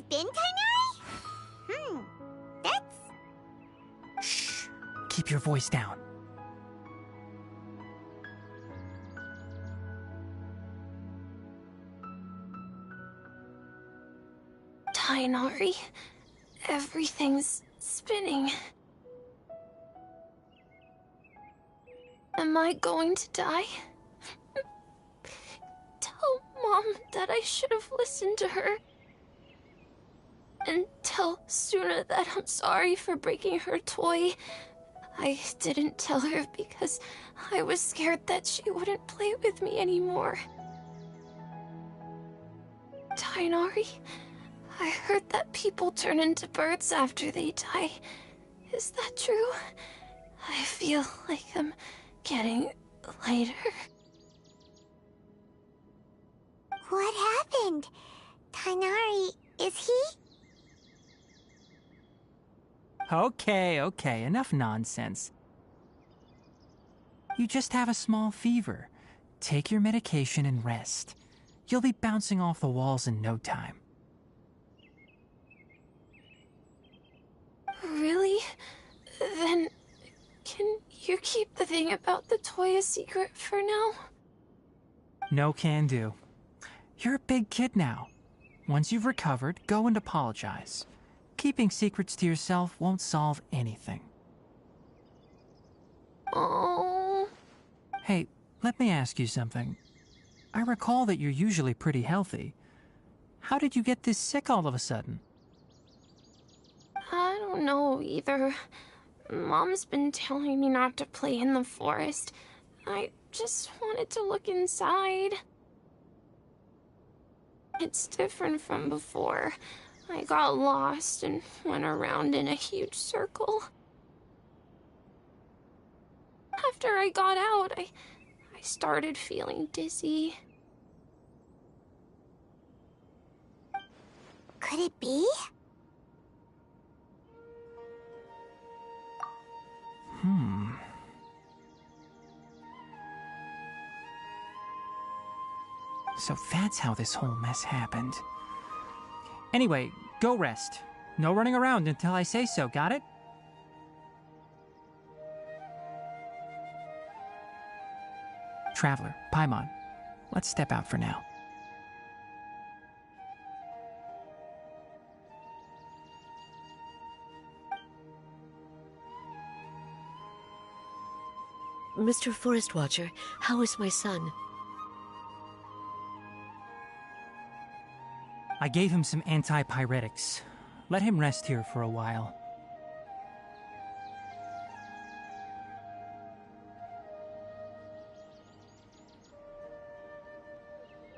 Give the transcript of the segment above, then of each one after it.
Been, Kanai? That's... Shh! Keep your voice down. Tainari, everything's spinning. Am I going to die? Tell Mom that I should have listened to her. And tell Suna that I'm sorry for breaking her toy. I didn't tell her because I was scared that she wouldn't play with me anymore. Tainari, I heard that people turn into birds after they die. Is that true? I feel like I'm getting lighter. What happened? Tainari, is he? Okay, enough nonsense. You just have a small fever. Take your medication and rest. You'll be bouncing off the walls in no time. Really? Then, can you keep the thing about the toy a secret for now? No can do. You're a big kid now. Once you've recovered, go and apologize. Keeping secrets to yourself won't solve anything. Oh. Hey, let me ask you something. I recall that you're usually pretty healthy. How did you get this sick all of a sudden? I don't know either. Mom's been telling me not to play in the forest. I just wanted to look inside. It's different from before. I got lost and went around in a huge circle. After I got out, I started feeling dizzy. Could it be? So that's how this whole mess happened. Anyway, go rest. No running around until I say so, got it? Traveler, Paimon, let's step out for now. Mr. Forest Watcher, how is my son? I gave him some antipyretics. Let him rest here for a while.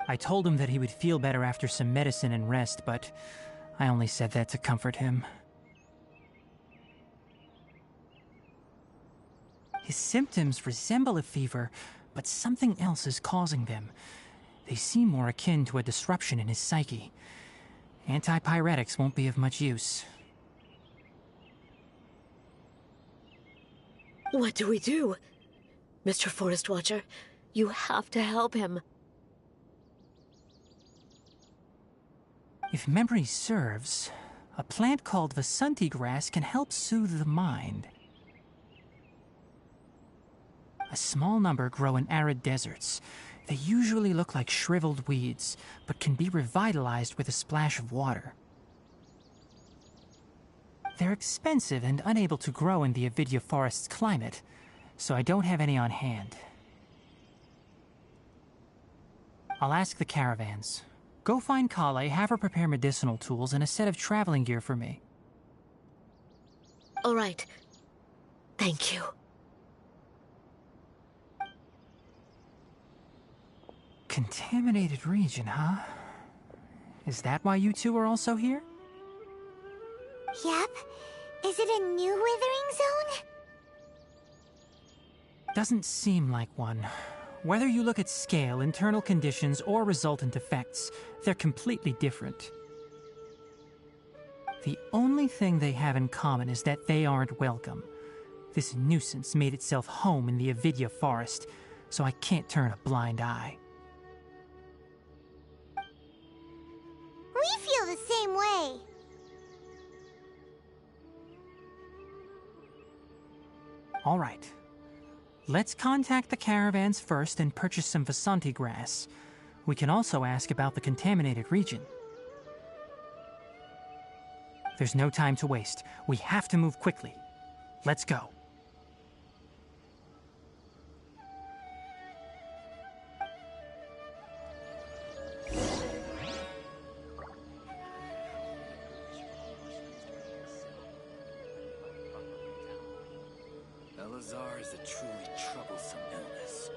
I told him that he would feel better after some medicine and rest, but I only said that to comfort him. His symptoms resemble a fever, but something else is causing them. They seem more akin to a disruption in his psyche. Antipyretics won't be of much use. What do we do? Mr. Forest Watcher, you have to help him. If memory serves, a plant called Vasanti grass can help soothe the mind. A small number grow in arid deserts. They usually look like shriveled weeds, but can be revitalized with a splash of water. They're expensive and unable to grow in the Avidya forest's climate, so I don't have any on hand. I'll ask the caravans. Go find Kale, have her prepare medicinal tools and a set of traveling gear for me. All right. Thank you. Contaminated region, huh? Is that why you two are also here? Yep. Is it a new withering zone? Doesn't seem like one. Whether you look at scale, internal conditions, or resultant effects, they're completely different. The only thing they have in common is that they aren't welcome. This nuisance made itself home in the Avidya forest, so I can't turn a blind eye. We feel the same way. All right. Let's contact the caravans first and purchase some Vasanti grass. We can also ask about the contaminated region. There's no time to waste. We have to move quickly. Let's go. Elazar is a truly troublesome illness.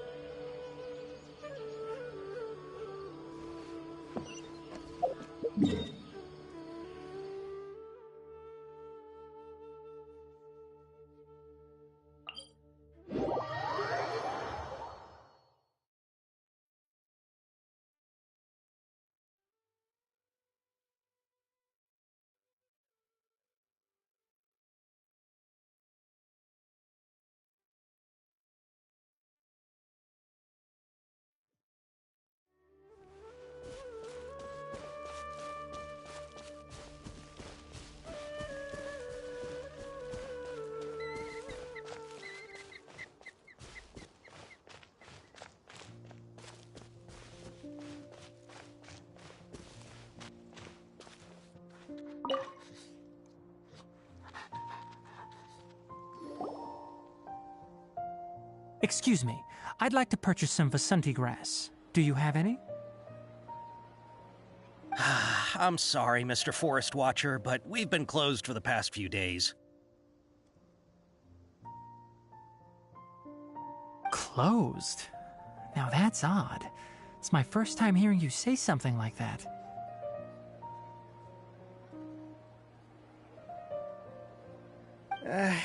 Excuse me, I'd like to purchase some Vasanti grass. Do you have any? I'm sorry, Mr. Forest Watcher, but we've been closed for the past few days. Closed? Now that's odd. It's my first time hearing you say something like that.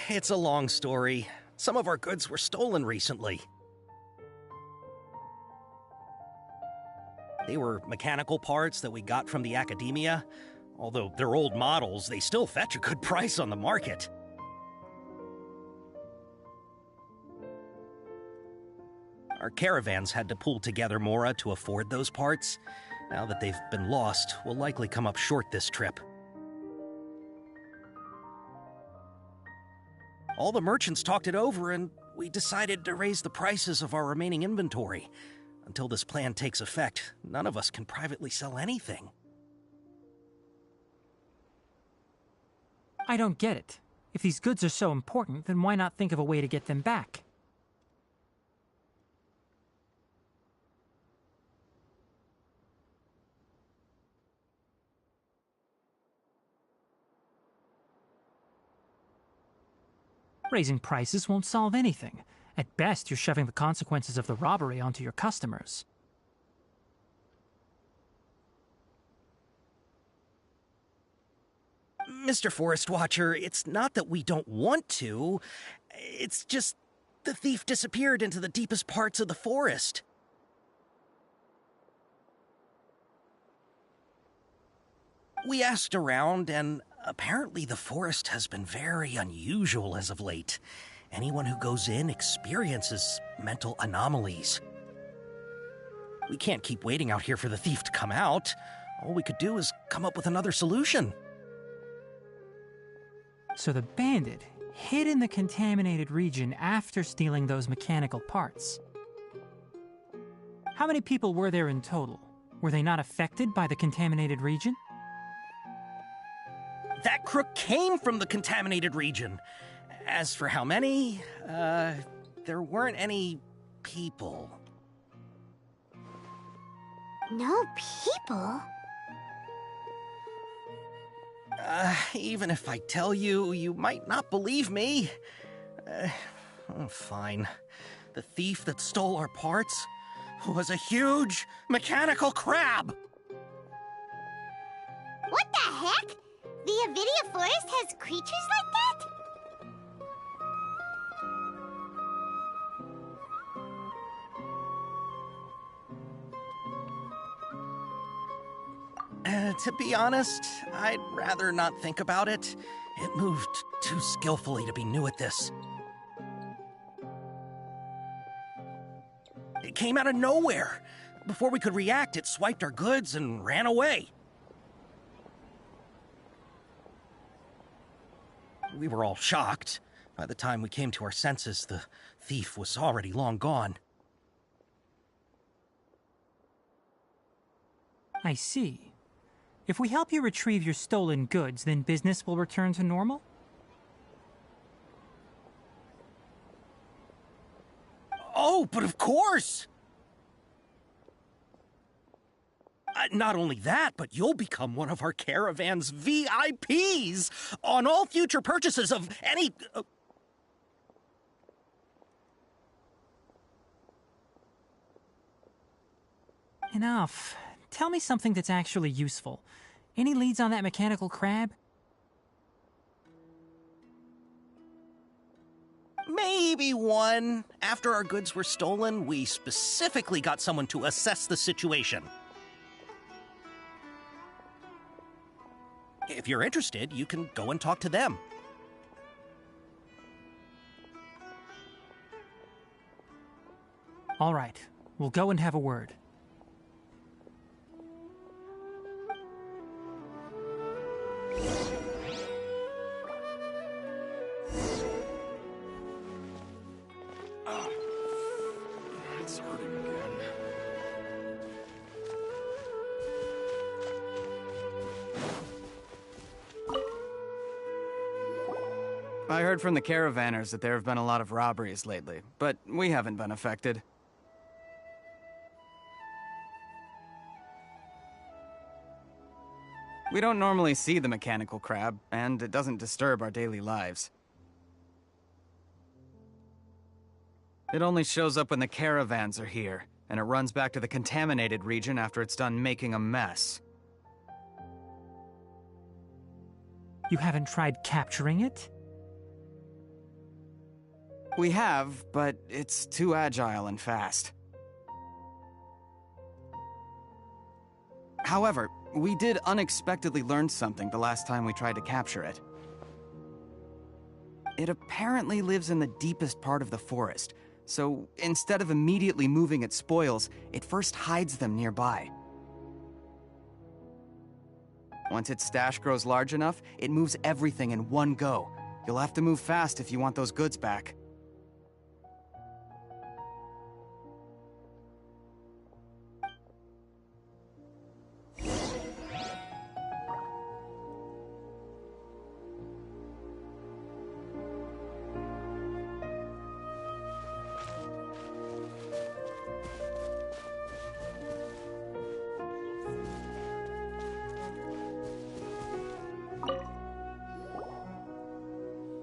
It's a long story. Some of our goods were stolen recently. They were mechanical parts that we got from the academia. Although they're old models, they still fetch a good price on the market. Our caravans had to pull together more to afford those parts. Now that they've been lost, we'll likely come up short this trip. All the merchants talked it over, and we decided to raise the prices of our remaining inventory. Until this plan takes effect, none of us can privately sell anything. I don't get it. If these goods are so important, then why not think of a way to get them back? Raising prices won't solve anything. At best, you're shoving the consequences of the robbery onto your customers. Mr. Forest Watcher, it's not that we don't want to. It's just the thief disappeared into the deepest parts of the forest. We asked around, and apparently the forest has been very unusual as of late. Anyone who goes in experiences mental anomalies. We can't keep waiting out here for the thief to come out. All we could do is come up with another solution. So the bandit hid in the contaminated region after stealing those mechanical parts. How many people were there in total? Were they not affected by the contaminated region? That crook came from the contaminated region. As for how many, there weren't any people. No people? Even if I tell you, you might not believe me. Fine. The thief that stole our parts was a huge mechanical crab! What the heck? The Avidia Forest has creatures like that? To be honest, I'd rather not think about it. It moved too skillfully to be new at this. It came out of nowhere. Before we could react, it swiped our goods and ran away. We were all shocked. By the time we came to our senses, the thief was already long gone. I see. If we help you retrieve your stolen goods, then business will return to normal? Oh, but of course! Not only that, but you'll become one of our caravan's VIPs on all future purchases of any... Enough. Tell me something that's actually useful. Any leads on that mechanical crab? Maybe one. After our goods were stolen, we specifically got someone to assess the situation. If you're interested, you can go and talk to them. All right. We'll go and have a word. It's hurting again. I heard from the caravanners that there have been a lot of robberies lately, but we haven't been affected. We don't normally see the mechanical crab, and it doesn't disturb our daily lives. It only shows up when the caravans are here, and it runs back to the contaminated region after it's done making a mess. You haven't tried capturing it? We have, but it's too agile and fast. However, we did unexpectedly learn something the last time we tried to capture it. It apparently lives in the deepest part of the forest, so instead of immediately moving its spoils, it first hides them nearby. Once its stash grows large enough, it moves everything in one go. You'll have to move fast if you want those goods back.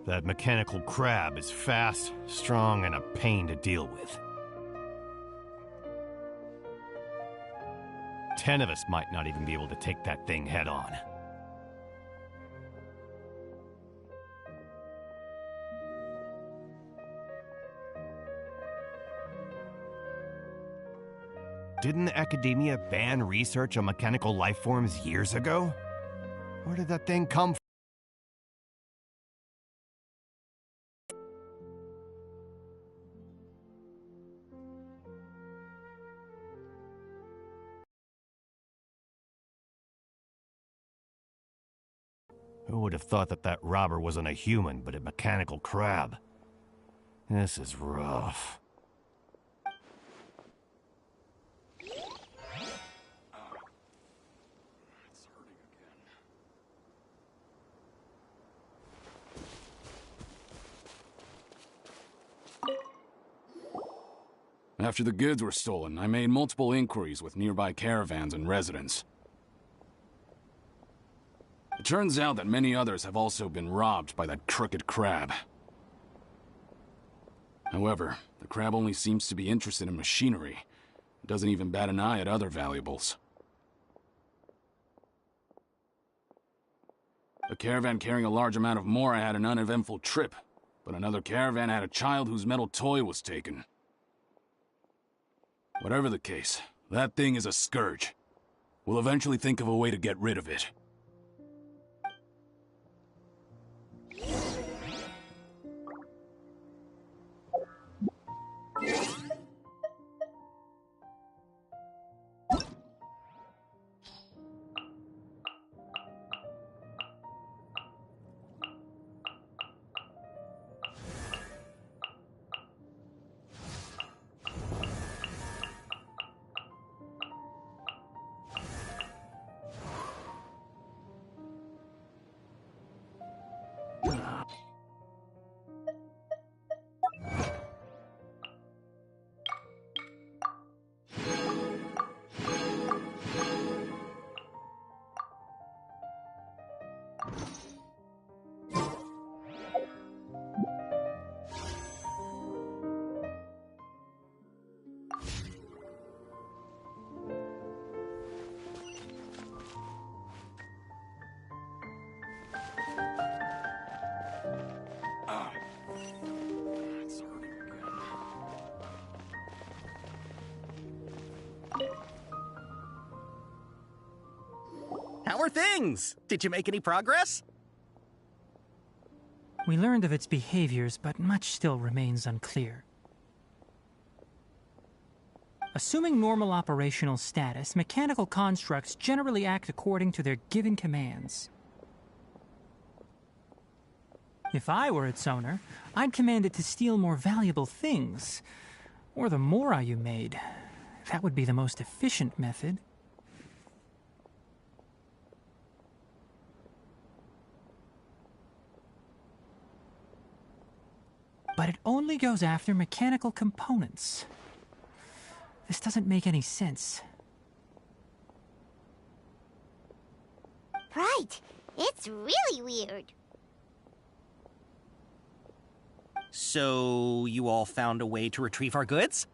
That mechanical crab is fast, strong, and a pain to deal with. 10 of us might not even be able to take that thing head on. Didn't the academia ban research on mechanical life forms years ago? Where did that thing come from? Who would have thought that that robber wasn't a human, but a mechanical crab? This is rough. It's hurting again. After the goods were stolen, I made multiple inquiries with nearby caravans and residents. The turns out that many others have also been robbed by that crooked crab. However, the crab only seems to be interested in machinery. It doesn't even bat an eye at other valuables. A caravan carrying a large amount of Mora had an uneventful trip, but another caravan had a child whose metal toy was taken. Whatever the case, that thing is a scourge. We'll eventually think of a way to get rid of it. How are things? Did you make any progress? We learned of its behaviors, but much still remains unclear. Assuming normal operational status, mechanical constructs generally act according to their given commands. If I were its owner, I'd command it to steal more valuable things. Or the Mora you made. That would be the most efficient method. But it only goes after mechanical components. This doesn't make any sense. Right. It's really weird. So, you all found a way to retrieve our goods?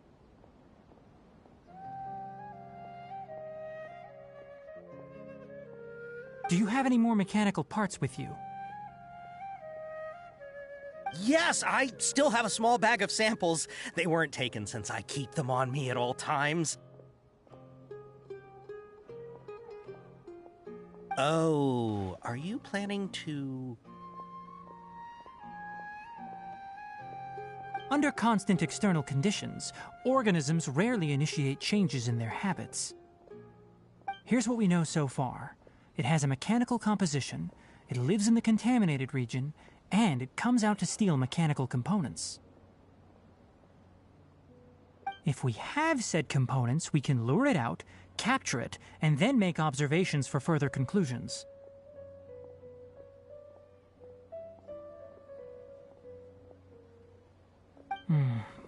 Do you have any more mechanical parts with you? Yes, I still have a small bag of samples. They weren't taken since I keep them on me at all times. Oh, are you planning to... Under constant external conditions, organisms rarely initiate changes in their habits. Here's what we know so far. It has a mechanical composition, it lives in the contaminated region, and it comes out to steal mechanical components. If we have said components, we can lure it out, capture it, and then make observations for further conclusions.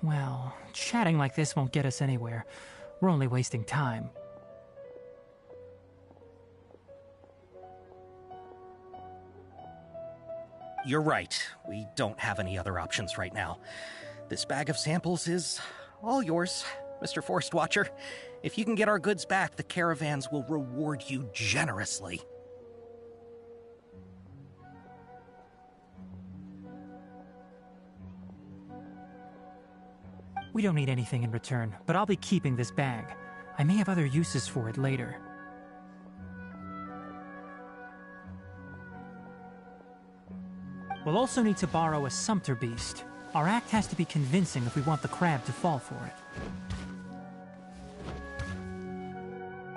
Well, chatting like this won't get us anywhere. We're only wasting time. You're right. We don't have any other options right now. This bag of samples is all yours, Mr. Forest Watcher. If you can get our goods back, the caravans will reward you generously. We don't need anything in return, but I'll be keeping this bag. I may have other uses for it later. We'll also need to borrow a sumpter beast. Our act has to be convincing if we want the crab to fall for it.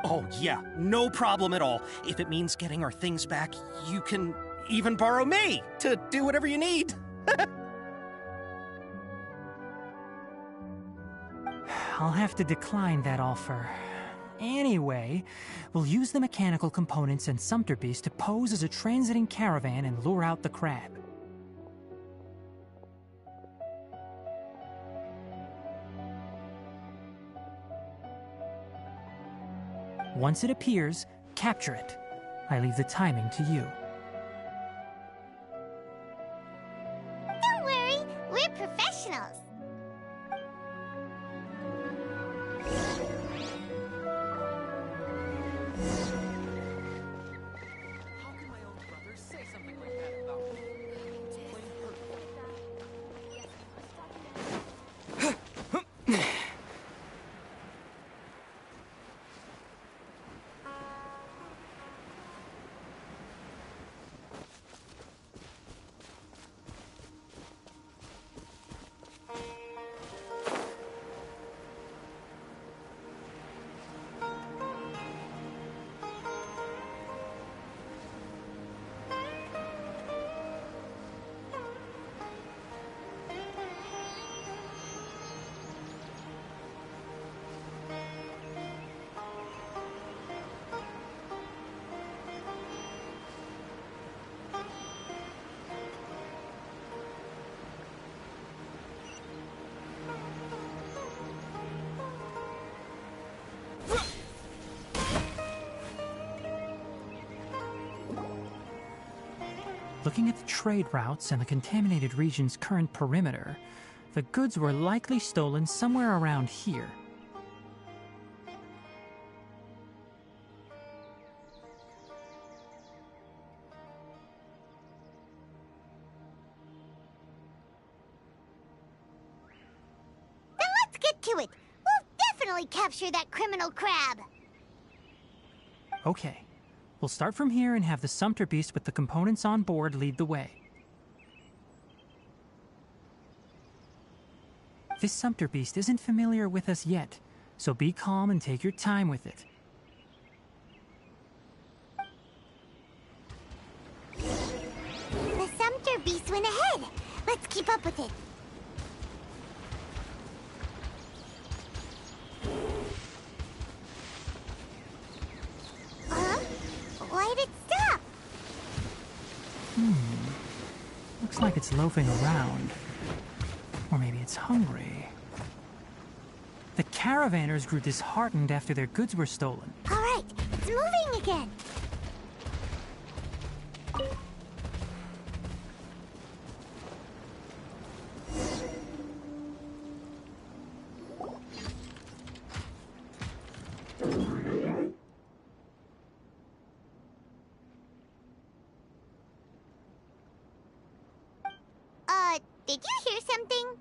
Oh, yeah, no problem at all. If it means getting our things back, you can even borrow me to do whatever you need. I'll have to decline that offer. Anyway, we'll use the mechanical components and sumpter beast to pose as a transiting caravan and lure out the crab. Once it appears, capture it. I leave the timing to you. We're professionals. How can my own brother say something like that about me? Looking at the trade routes and the contaminated region's current perimeter, the goods were likely stolen somewhere around here. Then let's get to it. We'll definitely capture that criminal crab. Okay, we'll start from here and have the Sumpter Beast with the components on board lead the way. This Sumpter Beast isn't familiar with us yet, so be calm and take your time with it. The Sumpter Beast went ahead. Let's keep up with it. Huh? Why'd it stop? Looks like it's loafing around. Or maybe it's hungry. The caravanners grew disheartened after their goods were stolen. All right, it's moving again. Did you hear something?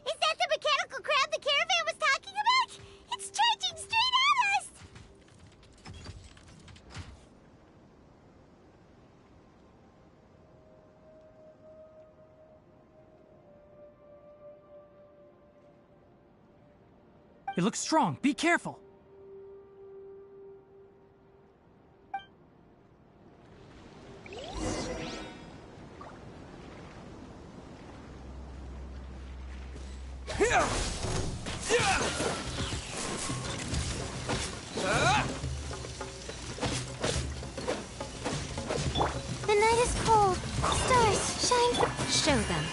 Is that the mechanical crab the caravan was talking about? It's charging straight at us! It looks strong. Be careful. The night is cold. Stars shine. Show them.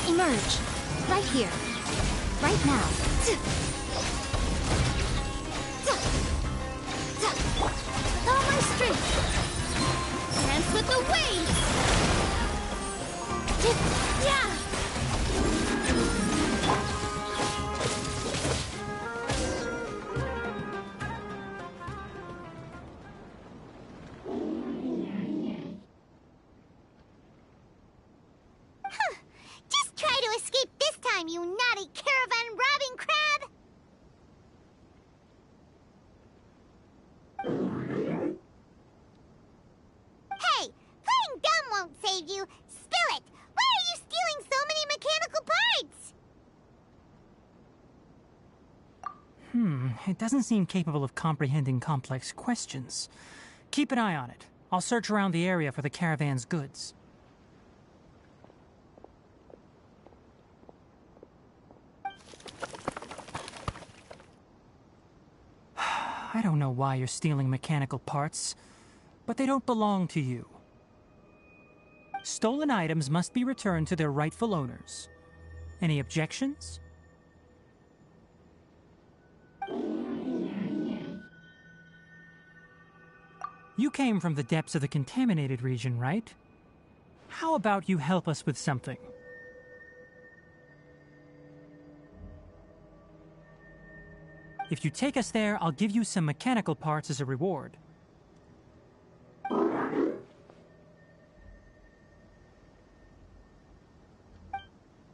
Emerge. Right here. Right now. All my strength. Dance with the waves. Yeah. Just try to escape this time, you naughty caravan-robbing crab! Hey, playing dumb won't save you. Spill it! Why are you stealing so many mechanical parts? It doesn't seem capable of comprehending complex questions. Keep an eye on it. I'll search around the area for the caravan's goods. I don't know why you're stealing mechanical parts, but they don't belong to you. Stolen items must be returned to their rightful owners. Any objections? You came from the depths of the contaminated region, right? How about you help us with something? If you take us there, I'll give you some mechanical parts as a reward.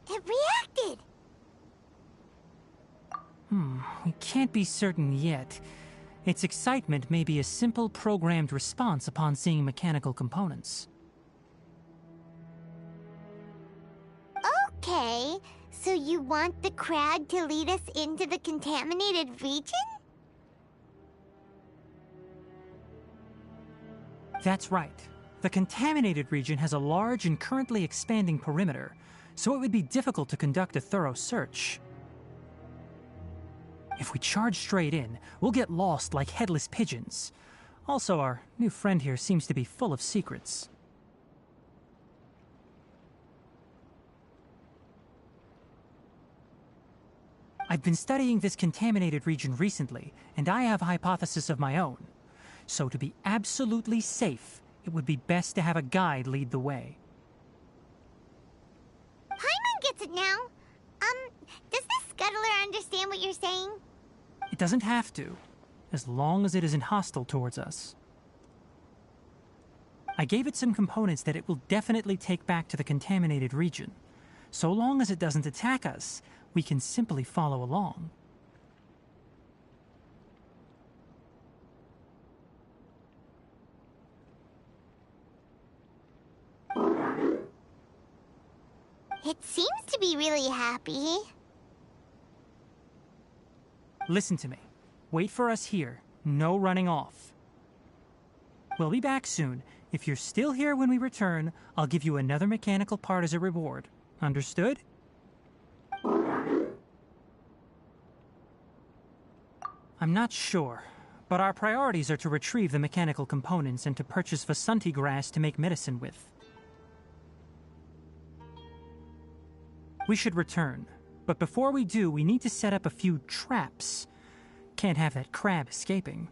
It reacted! We can't be certain yet. Its excitement may be a simple programmed response upon seeing mechanical components. Okay, so you want the crowd to lead us into the contaminated region? That's right. The contaminated region has a large and currently expanding perimeter, so it would be difficult to conduct a thorough search. If we charge straight in, we'll get lost like headless pigeons. Also, our new friend here seems to be full of secrets. I've been studying this contaminated region recently, and I have a hypothesis of my own. So to be absolutely safe, it would be best to have a guide lead the way. Paimon gets it now. Does this scuttler understand what you're saying? It doesn't have to, as long as it isn't hostile towards us. I gave it some components that it will definitely take back to the contaminated region. So long as it doesn't attack us, we can simply follow along. It seems to be really happy. Listen to me. Wait for us here. No running off. We'll be back soon. If you're still here when we return, I'll give you another mechanical part as a reward. Understood? I'm not sure, but our priorities are to retrieve the mechanical components and to purchase Vasanti grass to make medicine with. We should return, but before we do, we need to set up a few traps. Can't have that crab escaping.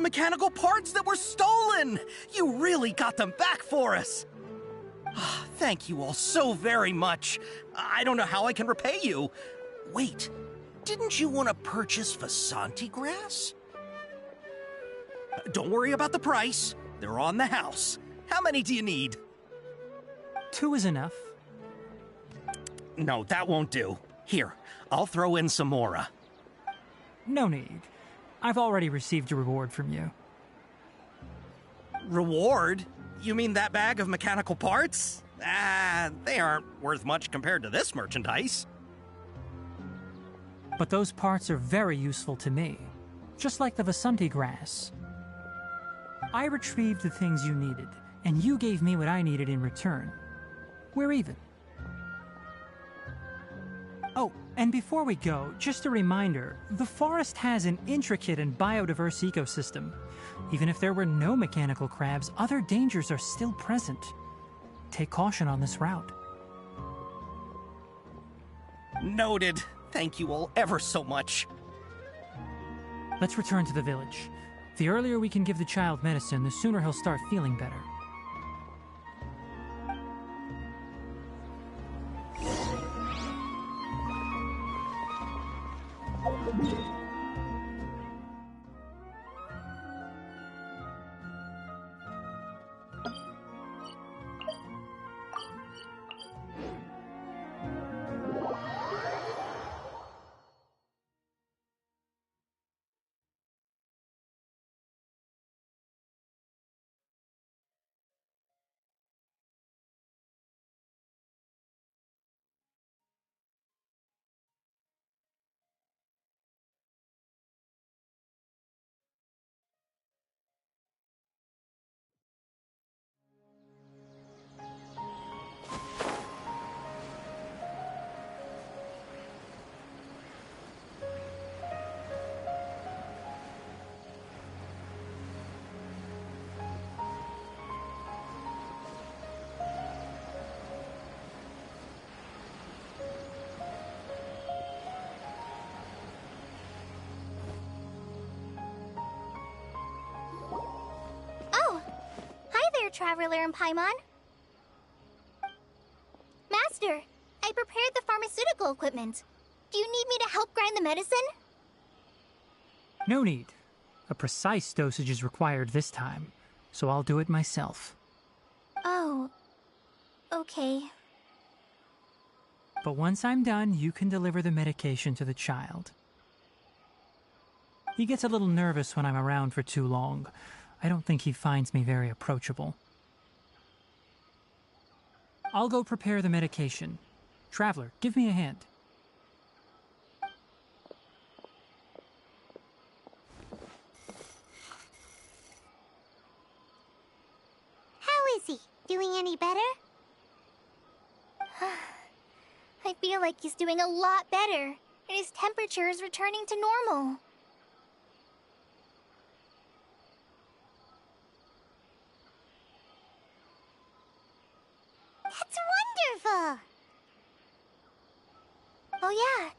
mechanical parts that were stolen! You really got them back for us! Thank you all so very much. I don't know how I can repay you. Wait, didn't you want to purchase Vasanti grass? Don't worry about the price. They're on the house. How many do you need? 2 is enough. No, that won't do. Here, I'll throw in some more. No need. I've already received a reward from you. Reward? You mean that bag of mechanical parts? They aren't worth much compared to this merchandise. But those parts are very useful to me. Just like the Vasanti grass. I retrieved the things you needed, and you gave me what I needed in return. We're even. Oh, and before we go, just a reminder, the forest has an intricate and biodiverse ecosystem. Even if there were no mechanical crabs, other dangers are still present. Take caution on this route. Noted. Thank you all ever so much. Let's return to the village. The earlier we can give the child medicine, the sooner he'll start feeling better. Traveler and Paimon. Master, I prepared the pharmaceutical equipment. Do you need me to help grind the medicine? No need. A precise dosage is required this time, so I'll do it myself. Oh, okay. But once I'm done, you can deliver the medication to the child. He gets a little nervous when I'm around for too long. I don't think he finds me very approachable. I'll go prepare the medication. Traveler, give me a hand. How is he? Doing any better? I feel like he's doing a lot better, and his temperature is returning to normal. That's wonderful! Oh yeah,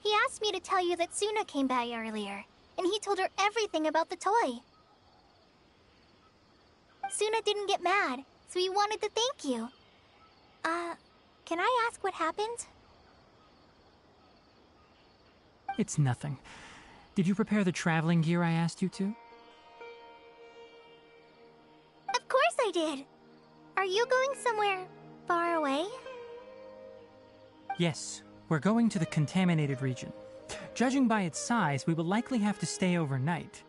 he asked me to tell you that Suna came by earlier, and he told her everything about the toy. Suna didn't get mad, so he wanted to thank you. Can I ask what happened? It's nothing. Did you prepare the traveling gear I asked you to? Of course I did! Are you going somewhere far away? Yes, we're going to the contaminated region. Judging by its size, we will likely have to stay overnight.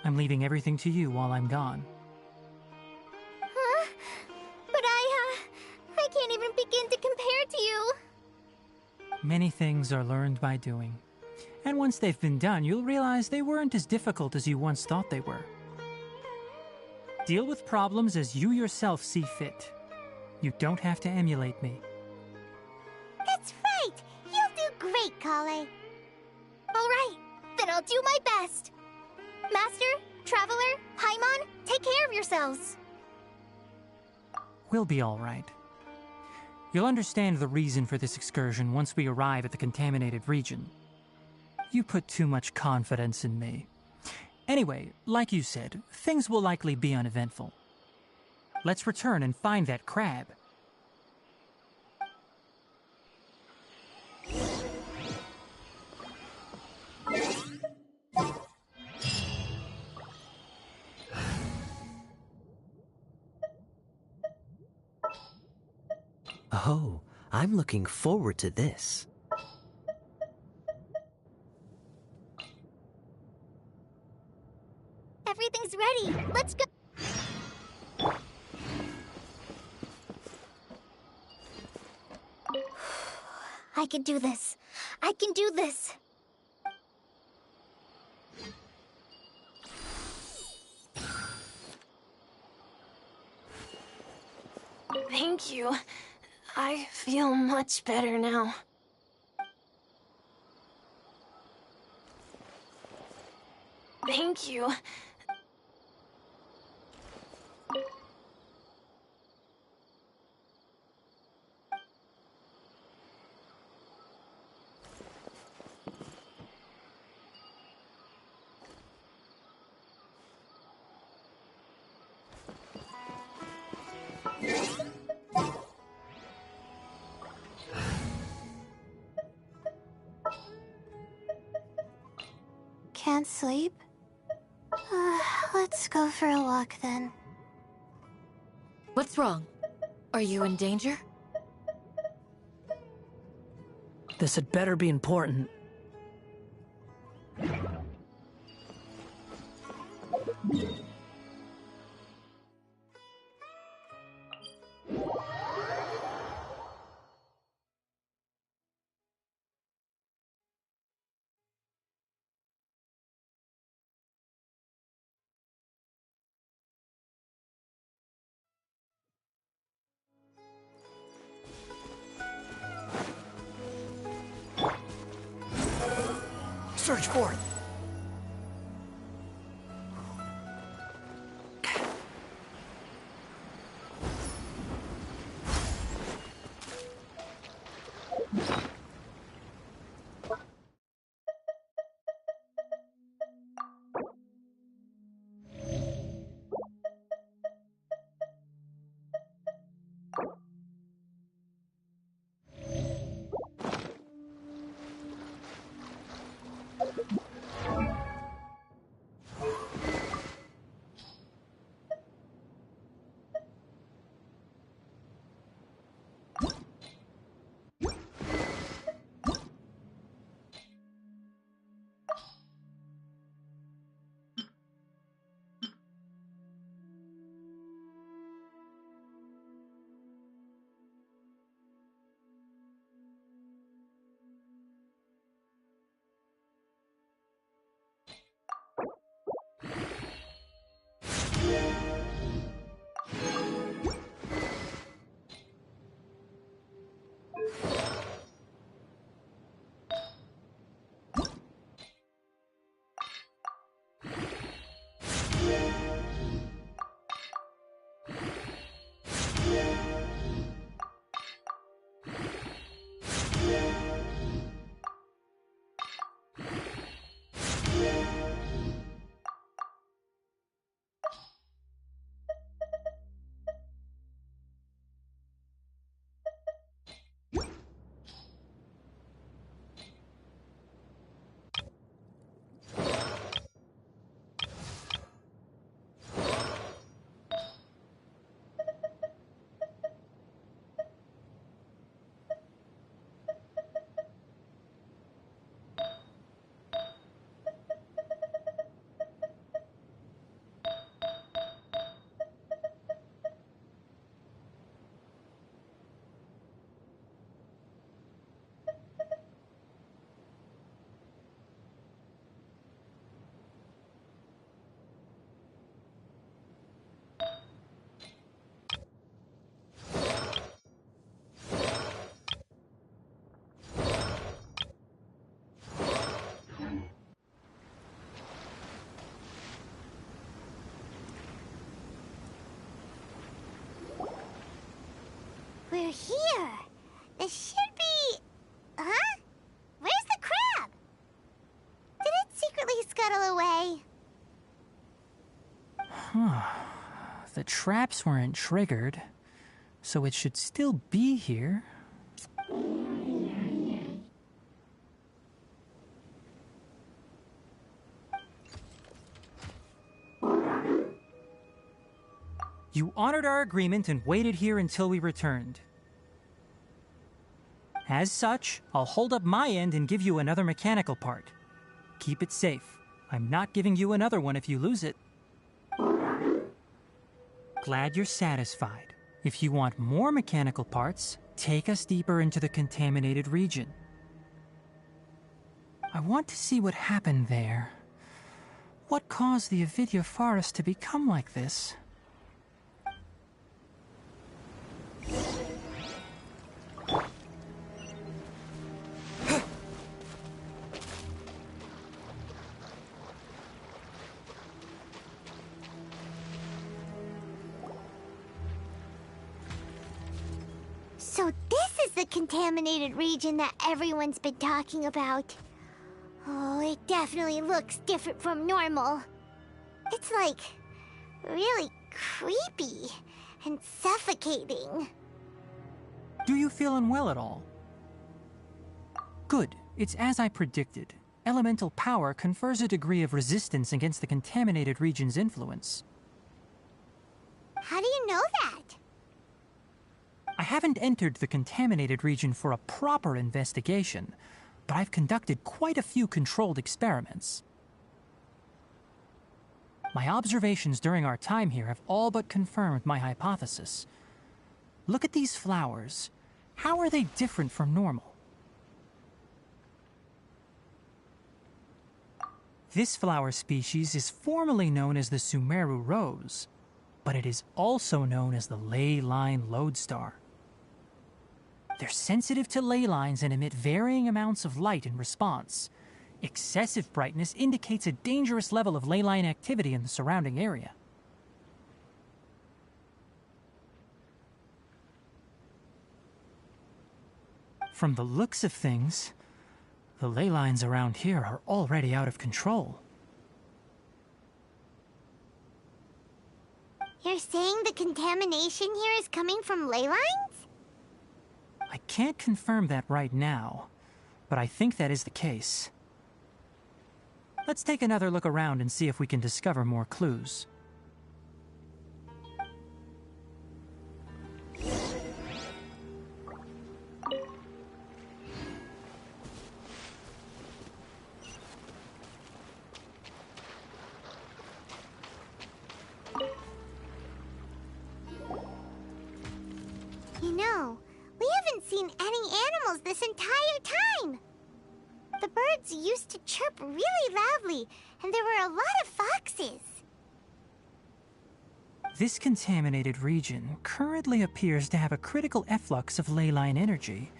I'm leaving everything to you while I'm gone. Huh? But I can't even begin to compare to you. Many things are learned by doing. And once they've been done, you'll realize they weren't as difficult as you once thought they were. Deal with problems as you yourself see fit. You don't have to emulate me. That's right! You'll do great, Kale. All right, then I'll do my best. Master, Traveler, Paimon, take care of yourselves. We'll be all right. You'll understand the reason for this excursion once we arrive at the contaminated region. You put too much confidence in me. Anyway, like you said, things will likely be uneventful. Let's return and find that crab. Oh, I'm looking forward to this. Everything's ready. Let's go. I can do this. I can do this. Thank you. I feel much better now. Thank you. Can't sleep? Let's go for a walk then. What's wrong? Are you in danger? This had better be important. Search for it. We're here. This should be... Huh? Where's the crab? Did it secretly scuttle away? The traps weren't triggered, so it should still be here. You honored our agreement and waited here until we returned. As such, I'll hold up my end and give you another mechanical part. Keep it safe. I'm not giving you another one if you lose it. Glad you're satisfied. If you want more mechanical parts, take us deeper into the contaminated region. I want to see what happened there. What caused the Avidya forest to become like this? So this is the contaminated region that everyone's been talking about. Oh, it definitely looks different from normal. It's like really creepy and suffocating. Do you feel unwell at all? Good. It's as I predicted. Elemental power confers a degree of resistance against the contaminated region's influence. How do you know that? I haven't entered the contaminated region for a proper investigation, but I've conducted quite a few controlled experiments. My observations during our time here have all but confirmed my hypothesis. Look at these flowers. How are they different from normal? This flower species is formally known as the Sumeru rose, but it is also known as the ley line lodestar. They're sensitive to ley lines and emit varying amounts of light in response. Excessive brightness indicates a dangerous level of ley line activity in the surrounding area. From the looks of things, the ley lines around here are already out of control. You're saying the contamination here is coming from ley lines? I can't confirm that right now, but I think that is the case. Let's take another look around and see if we can discover more clues. You know, we haven't seen any animals this entire time. The birds used to chirp really loudly, and there were a lot of foxes. This contaminated region currently appears to have a critical efflux of ley line energy,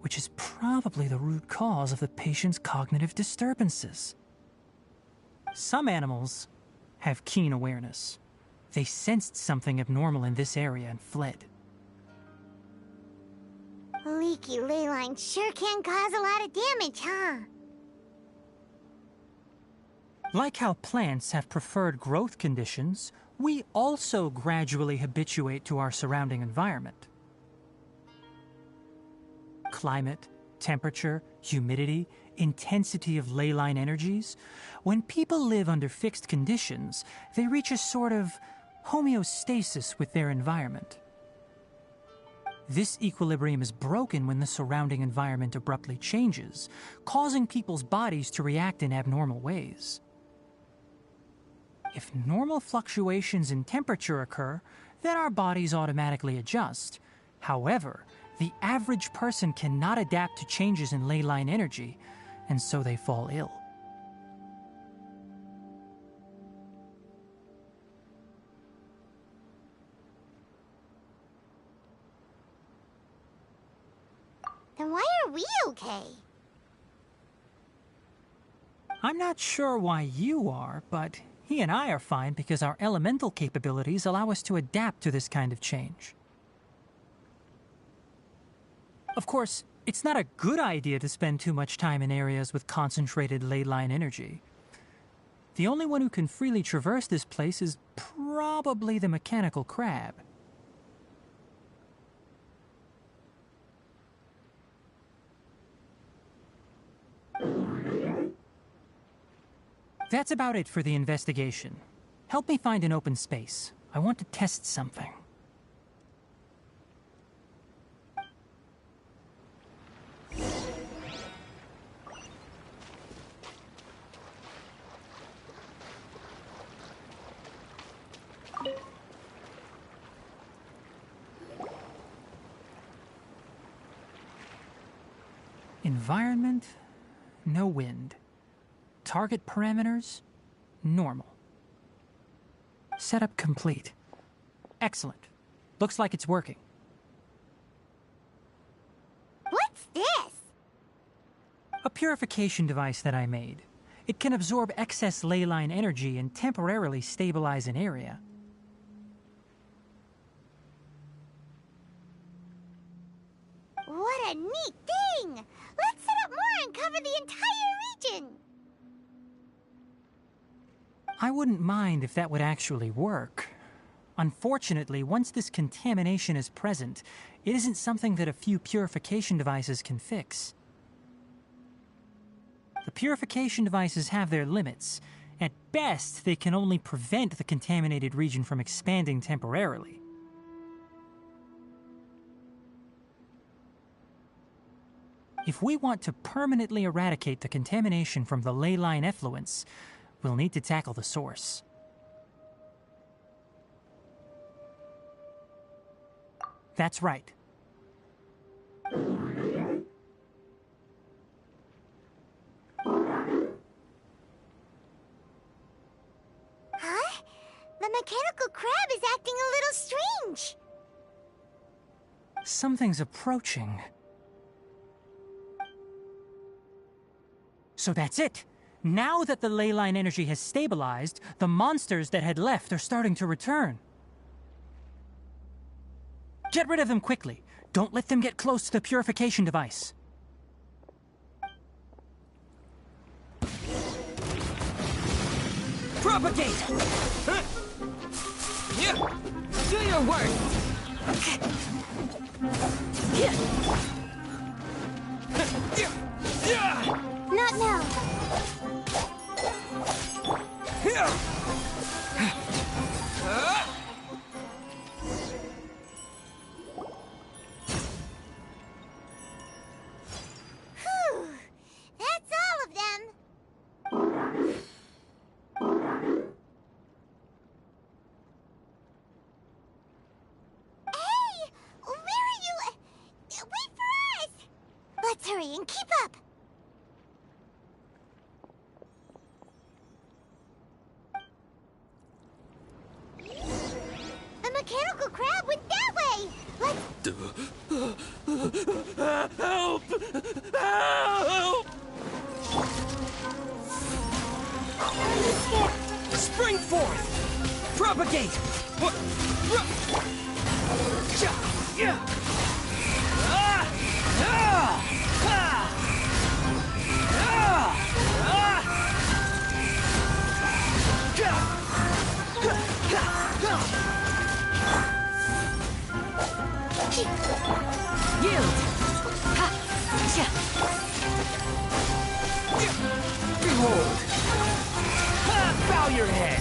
which is probably the root cause of the patient's cognitive disturbances. Some animals have keen awareness. They sensed something abnormal in this area and fled. Leaky ley lines sure can cause a lot of damage, huh? Like how plants have preferred growth conditions, we also gradually habituate to our surrounding environment. Climate, temperature, humidity, intensity of ley line energies. When people live under fixed conditions, they reach a sort of homeostasis with their environment. This equilibrium is broken when the surrounding environment abruptly changes, causing people's bodies to react in abnormal ways. If normal fluctuations in temperature occur, then our bodies automatically adjust. However, the average person cannot adapt to changes in ley line energy, and so they fall ill. Then why are we okay? I'm not sure why you are, but he and I are fine because our elemental capabilities allow us to adapt to this kind of change. Of course, it's not a good idea to spend too much time in areas with concentrated ley line energy. The only one who can freely traverse this place is probably the mechanical crab. That's about it for the investigation. Help me find an open space. I want to test something. Environment, no wind. Target parameters, normal. Setup complete. Excellent. Looks like it's working. What's this? A purification device that I made. It can absorb excess ley line energy and temporarily stabilize an area. What a neat thing! Let's set up more and cover the entire region! I wouldn't mind if that would actually work. Unfortunately, once this contamination is present, it isn't something that a few purification devices can fix. The purification devices have their limits. At best, they can only prevent the contaminated region from expanding temporarily. If we want to permanently eradicate the contamination from the ley line effluents, we'll need to tackle the source. That's right. Huh? The mechanical crab is acting a little strange. Something's approaching. So that's it. Now that the ley line energy has stabilized, the monsters that had left are starting to return. Get rid of them quickly. Don't let them get close to the purification device. Propagate! Do your work! Not now. Whew. That's all of them. Hey! Where are you? Wait for us! Let's hurry and keep up. The mechanical crab went that way! Let's... Help! Help! Spring forth! Propagate! Yield! Behold! Bow your head!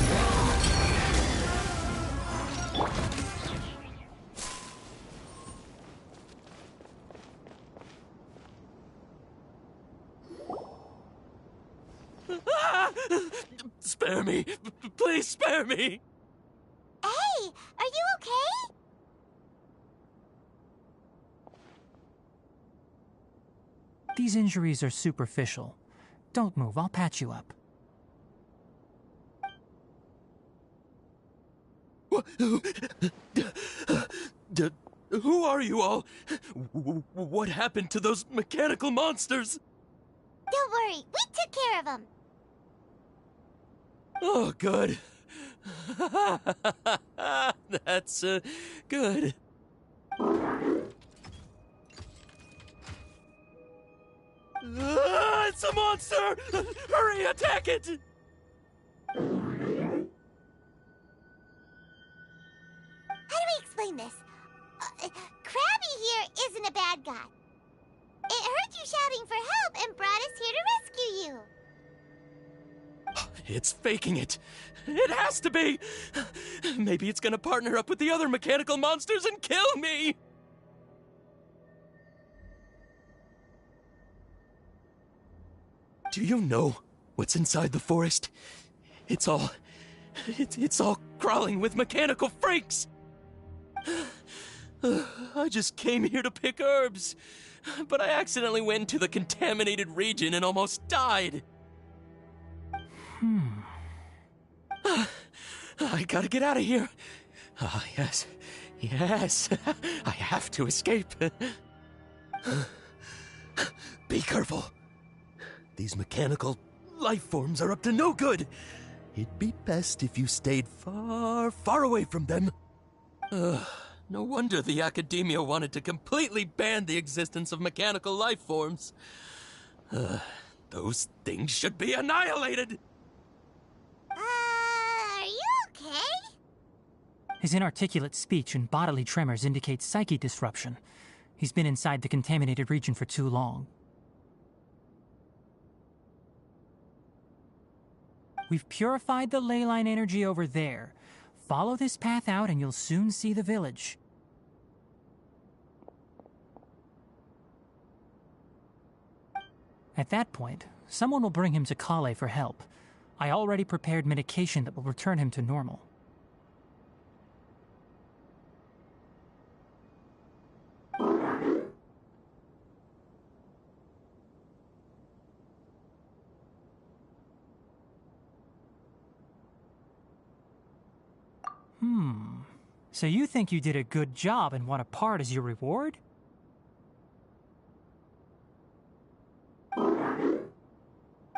Spare me! Please spare me! Hey! Are you okay? These injuries are superficial. Don't move, I'll patch you up. Who are you all? What happened to those mechanical monsters? Don't worry, we took care of them. Oh, good. That's, good. It's a monster! Hurry, attack it! for help and brought us here to rescue you. It's faking it. It has to be. Maybe it's gonna partner up with the other mechanical monsters and kill me. Do you know what's inside the forest? It's all crawling with mechanical freaks. I just came here to pick herbs, but I accidentally went into the contaminated region and almost died. I gotta get out of here. Ah, yes. Yes. I have to escape. Be careful. These mechanical life forms are up to no good. It'd be best if you stayed far, far away from them. No wonder the academia wanted to completely ban the existence of mechanical life forms. Those things should be annihilated. Are you okay? His inarticulate speech and bodily tremors indicate psyche disruption. He's been inside the contaminated region for too long. We've purified the ley line energy over there. Follow this path out and you'll soon see the village. At that point, someone will bring him to Kale for help. I already prepared medication that will return him to normal. So you think you did a good job and want a part as your reward?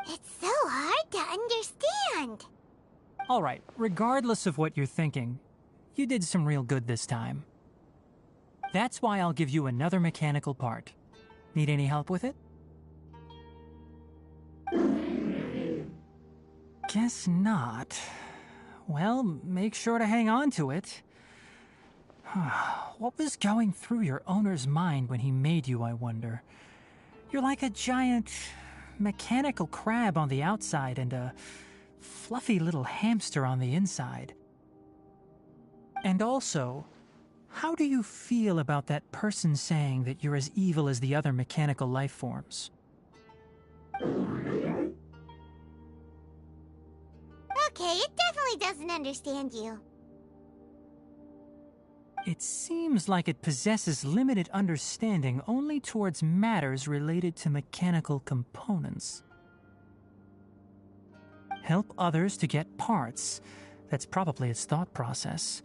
It's so hard to understand. All right, regardless of what you're thinking, you did some real good this time. That's why I'll give you another mechanical part. Need any help with it? Guess not. Well, make sure to hang on to it. What was going through your owner's mind when he made you, I wonder? You're like a giant mechanical crab on the outside and a fluffy little hamster on the inside. And also, how do you feel about that person saying that you're as evil as the other mechanical life forms? Okay, it definitely doesn't understand you. It seems like it possesses limited understanding only towards matters related to mechanical components. Help others to get parts. That's probably its thought process.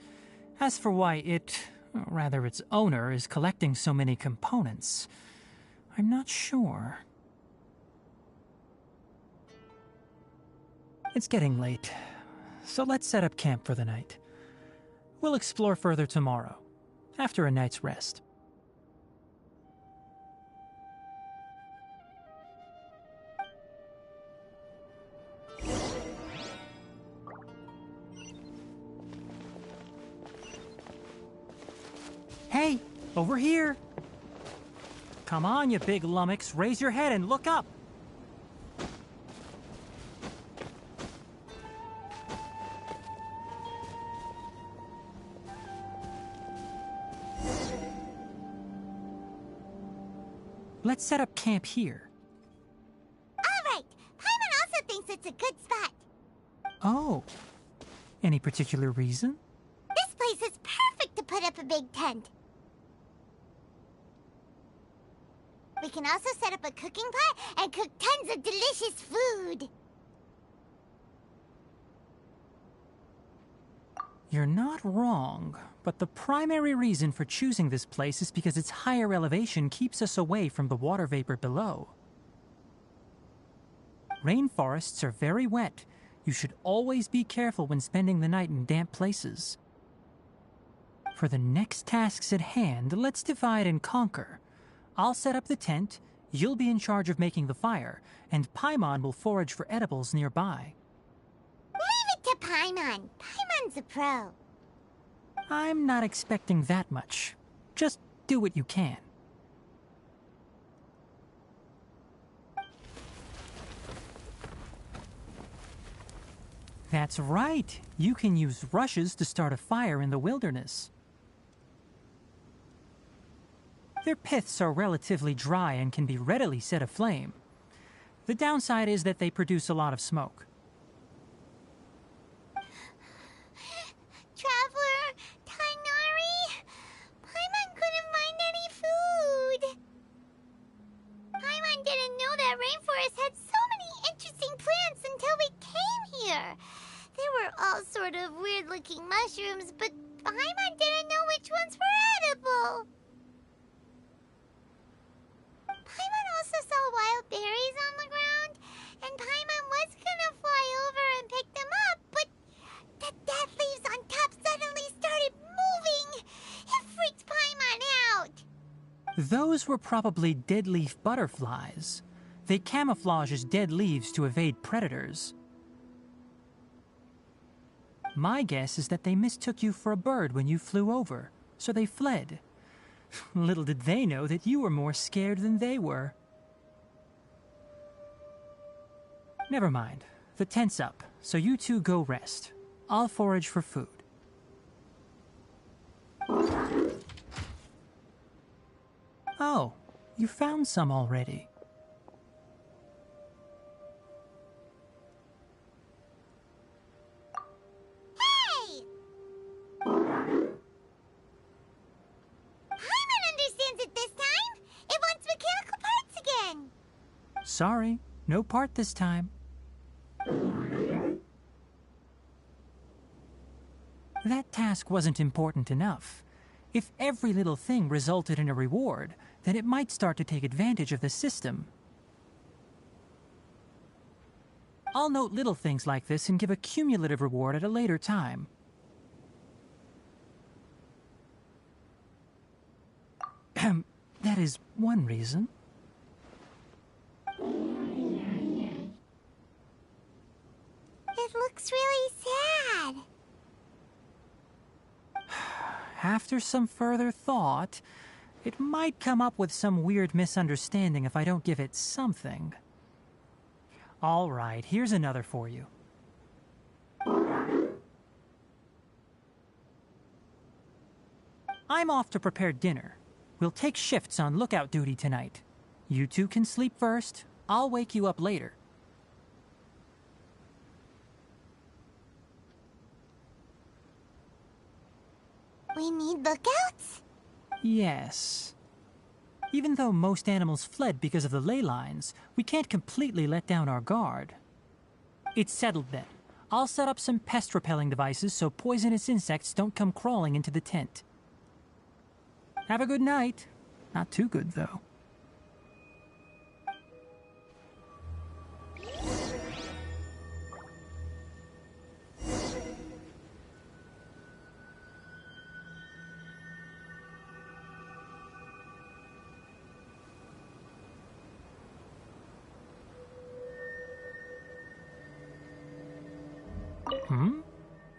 As for why it, or rather its owner, is collecting so many components, I'm not sure. It's getting late, so let's set up camp for the night. We'll explore further tomorrow, after a night's rest. Hey, over here! Come on, you big lummox, raise your head and look up! Let's set up camp here. All right, Paimon also thinks it's a good spot. Oh. Any particular reason? This place is perfect to put up a big tent. We can also set up a cooking pot and cook tons of delicious food. You're not wrong, but the primary reason for choosing this place is because its higher elevation keeps us away from the water vapor below. Rainforests are very wet. You should always be careful when spending the night in damp places. For the next tasks at hand, let's divide and conquer. I'll set up the tent, you'll be in charge of making the fire, and Paimon will forage for edibles nearby. Leave it to Paimon. Paimon's a pro. I'm not expecting that much. Just do what you can. That's right. You can use rushes to start a fire in the wilderness. Their piths are relatively dry and can be readily set aflame. The downside is that they produce a lot of smoke. Traveler, Tainari, Paimon couldn't find any food. Paimon didn't know that rainforest had so many interesting plants until we came here. There were all sort of weird-looking mushrooms, but Paimon didn't know which ones were edible. Paimon also saw wild berries on the ground, and Paimon was gonna fly over and pick them up, but the dead leaves on top suddenly started moving. It freaked Paimon out. Those were probably dead leaf butterflies. They camouflage as dead leaves to evade predators. My guess is that they mistook you for a bird when you flew over, so they fled. Little did they know that you were more scared than they were. Never mind. The tent's up, so you two go rest. I'll forage for food. Oh, you found some already. Hey! Paimon understands it this time. It wants mechanical parts again. Sorry, no part this time. That task wasn't important enough. If every little thing resulted in a reward, then it might start to take advantage of the system. I'll note little things like this and give a cumulative reward at a later time. That is one reason. It looks really sad. After some further thought, it might come up with some weird misunderstanding if I don't give it something. All right, here's another for you. I'm off to prepare dinner. We'll take shifts on lookout duty tonight. You two can sleep first. I'll wake you up later. We need lookouts? Yes. Even though most animals fled because of the ley lines, we can't completely let down our guard. It's settled then. I'll set up some pest-repelling devices so poisonous insects don't come crawling into the tent. Have a good night. Not too good, though.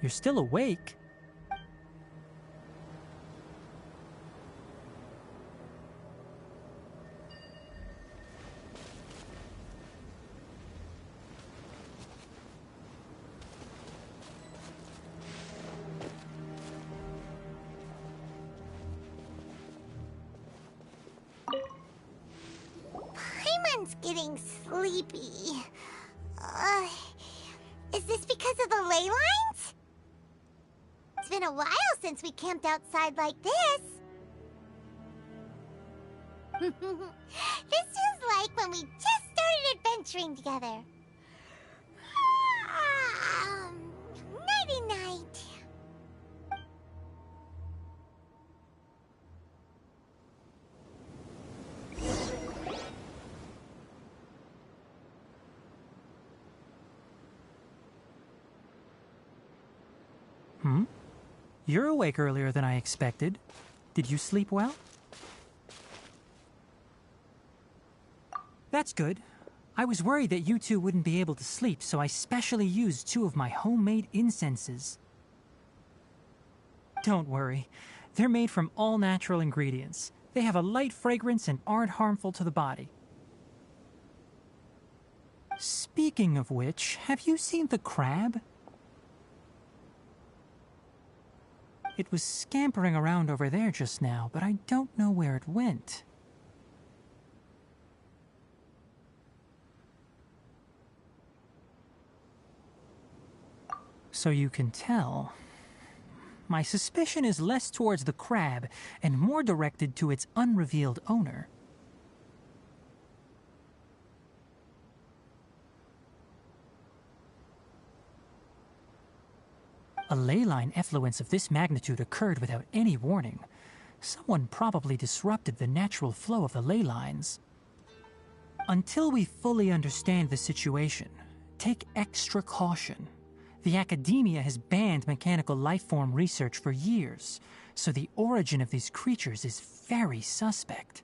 You're still awake? Paimon's getting sleepy. Is this because of the ley lines? It's been a while since we camped outside like this. This feels like when we just started adventuring together. Nighty-night. You're awake earlier than I expected. Did you sleep well? That's good. I was worried that you two wouldn't be able to sleep, so I specially used 2 of my homemade incenses. Don't worry. They're made from all natural ingredients. They have a light fragrance and aren't harmful to the body. Speaking of which, have you seen the crab? It was scampering around over there just now, but I don't know where it went. So you can tell, my suspicion is less towards the crab and more directed to its unrevealed owner. A ley line effluence of this magnitude occurred without any warning. Someone probably disrupted the natural flow of the ley lines. Until we fully understand the situation, take extra caution. The academia has banned mechanical lifeform research for years, so the origin of these creatures is very suspect.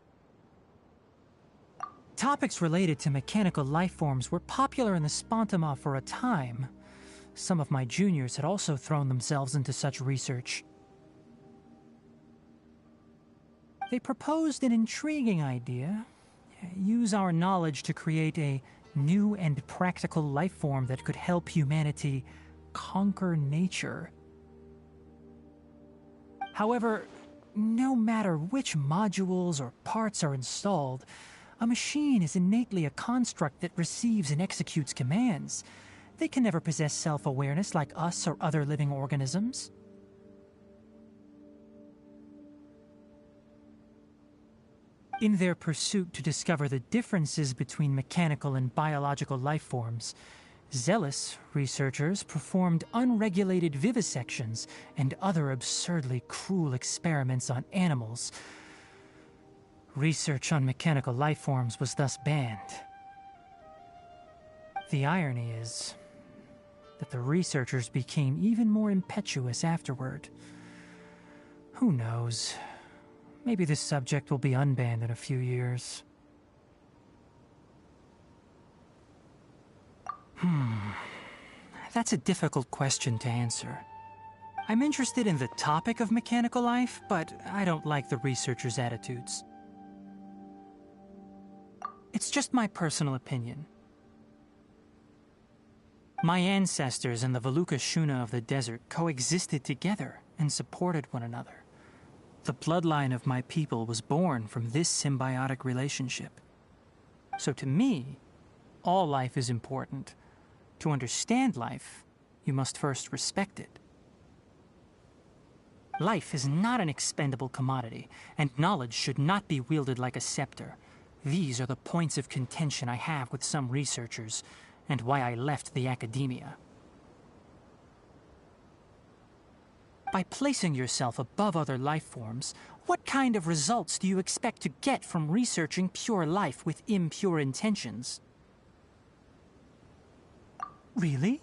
Topics related to mechanical lifeforms were popular in the Spontama for a time. Some of my juniors had also thrown themselves into such research. They proposed an intriguing idea. Use our knowledge to create a new and practical lifeform that could help humanity conquer nature. However, no matter which modules or parts are installed, a machine is innately a construct that receives and executes commands. They can never possess self-awareness like us or other living organisms. In their pursuit to discover the differences between mechanical and biological life forms, zealous researchers performed unregulated vivisections and other absurdly cruel experiments on animals. Research on mechanical life forms was thus banned. The irony is that the researchers became even more impetuous afterward. Who knows? Maybe this subject will be unbanned in a few years. That's a difficult question to answer. I'm interested in the topic of mechanical life, but I don't like the researchers' attitudes. It's just my personal opinion. My ancestors and the Valuka Shuna of the desert coexisted together and supported one another. The bloodline of my people was born from this symbiotic relationship. So to me, all life is important. To understand life, you must first respect it. Life is not an expendable commodity, and knowledge should not be wielded like a scepter. These are the points of contention I have with some researchers, and why I left the academia. By placing yourself above other life forms, what kind of results do you expect to get from researching pure life with impure intentions? Really?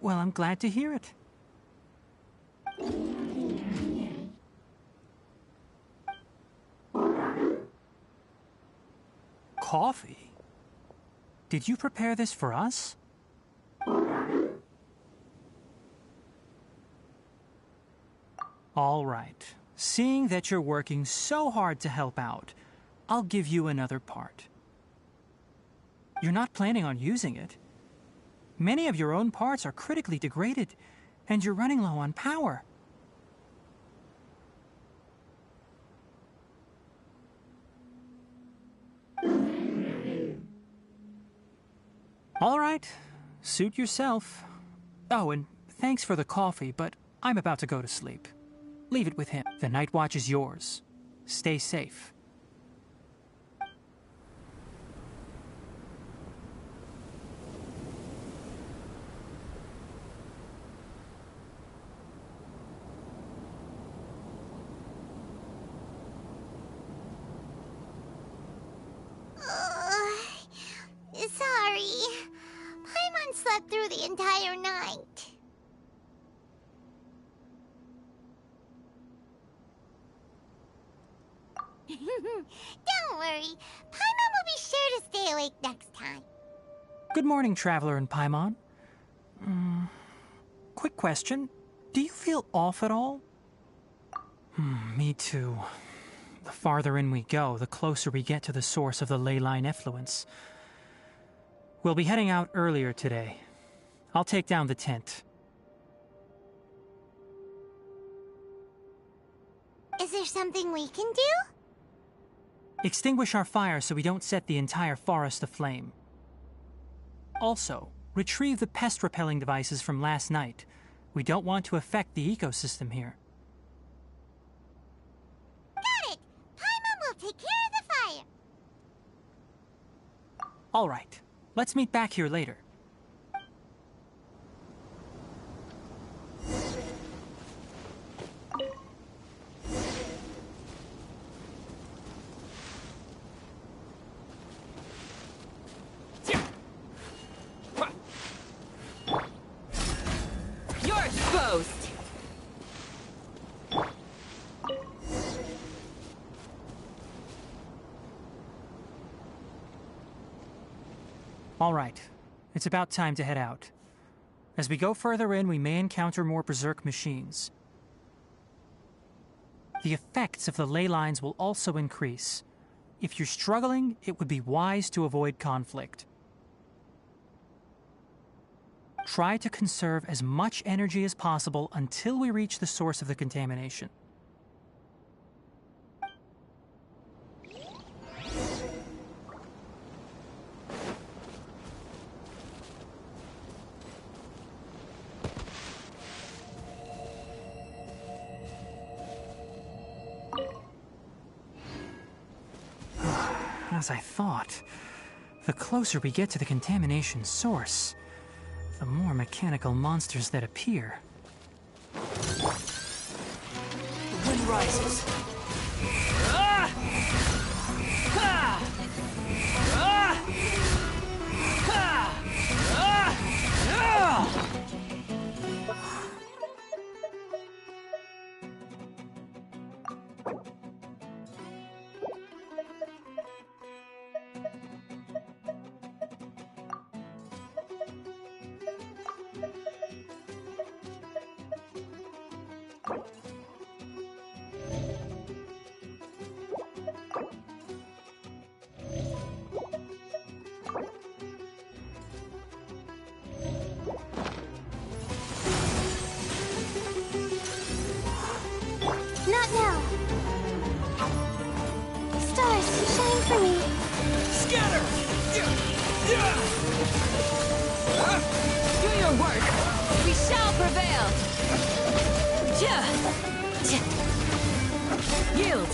Well, I'm glad to hear it. Coffee? Did you prepare this for us? All right. Seeing that you're working so hard to help out, I'll give you another part. You're not planning on using it. Many of your own parts are critically degraded, and you're running low on power. All right, suit yourself. Oh, and thanks for the coffee, but I'm about to go to sleep. Leave it with him. The night watch is yours. Stay safe. Sorry. Paimon slept through the entire night. Don't worry. Paimon will be sure to stay awake next time. Good morning, Traveler and Paimon. Quick question. Do you feel off at all? Me too. The farther in we go, the closer we get to the source of the ley line effluence. We'll be heading out earlier today. I'll take down the tent. Is there something we can do? Extinguish our fire so we don't set the entire forest aflame. Also, retrieve the pest-repelling devices from last night. We don't want to affect the ecosystem here. Got it! Paimon will take care of the fire. All right, let's meet back here later. You're exposed! All right, it's about time to head out. As we go further in, we may encounter more berserk machines. The effects of the ley lines will also increase. If you're struggling, it would be wise to avoid conflict. Try to conserve as much energy as possible until we reach the source of the contamination. As I thought, the closer we get to the contamination source, the more mechanical monsters that appear. The wind rises. Ah! Ha! Ah! Ha! Ah! Ah! Not now. Stars, shine for me. Scatter! Do your work! We shall prevail! Yield!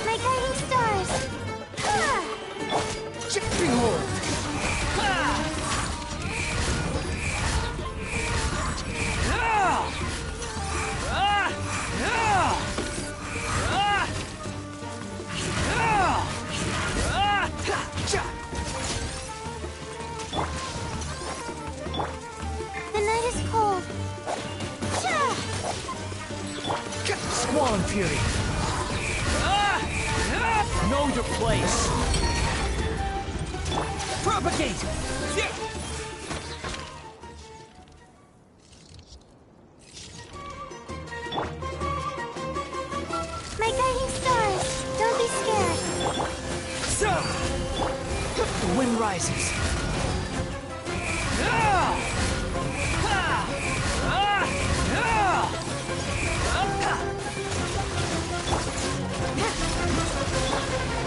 My guiding stars. Ah! Behold! The night is cold. Squall Fury! Know your place! Propagate! My guiding stars. Don't be scared. So! The wind rises.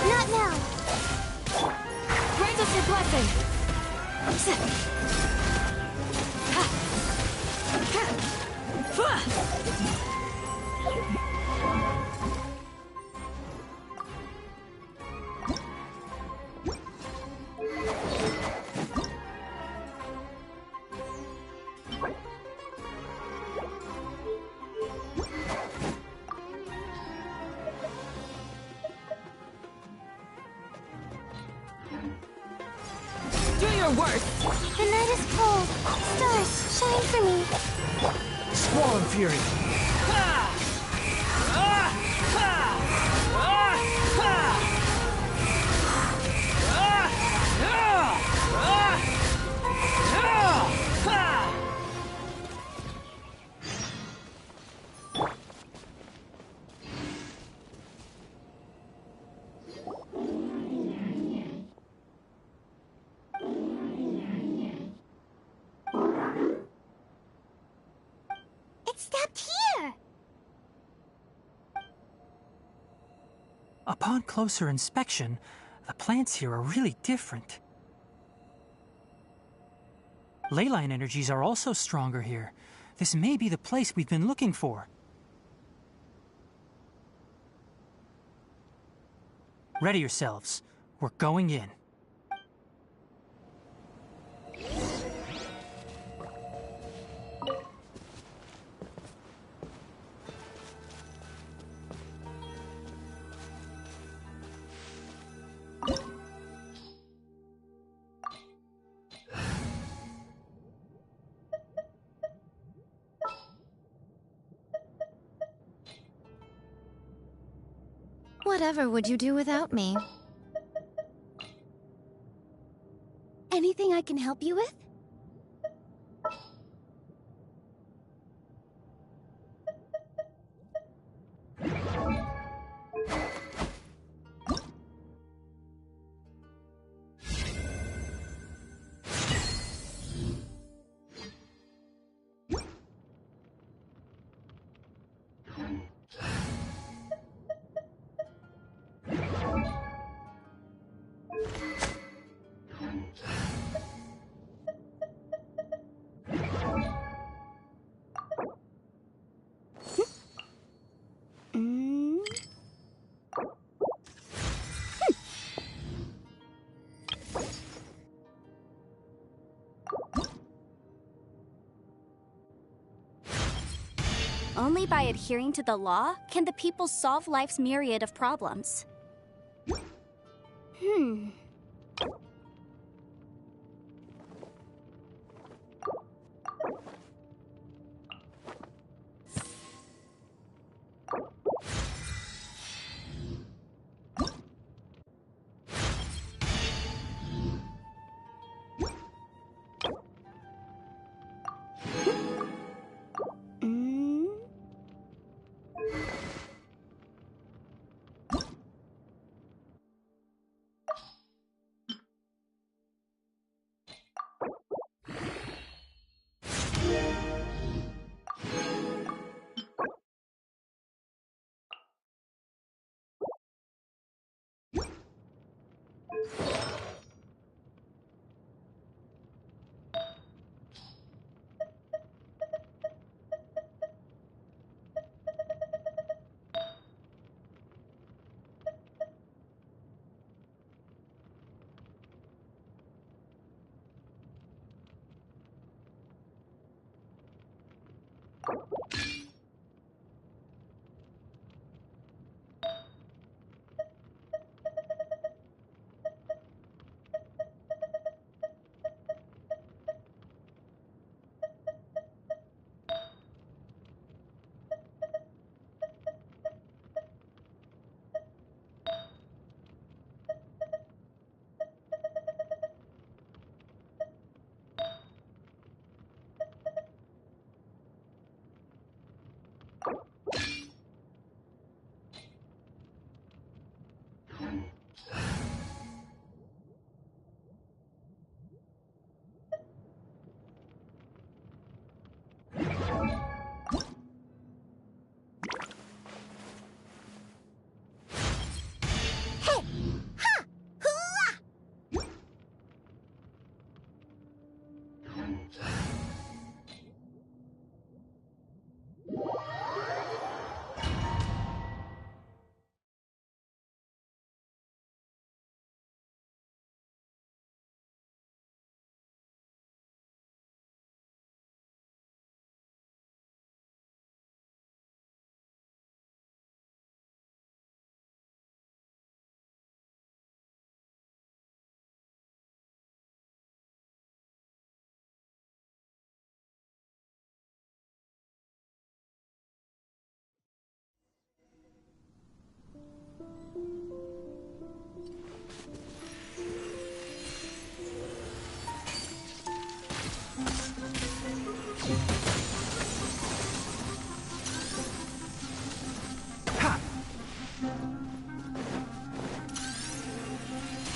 Not now. Grant us your blessing! Do your work! The night is cold. Stars, shine for me. Squall Fury! It stopped here. Upon closer inspection, the plants here are really different. Leyline energies are also stronger here. This may be the place we've been looking for. Ready yourselves. We're going in. Whatever would you do without me? Anything I can help you with? Only by adhering to the law can the people solve life's myriad of problems.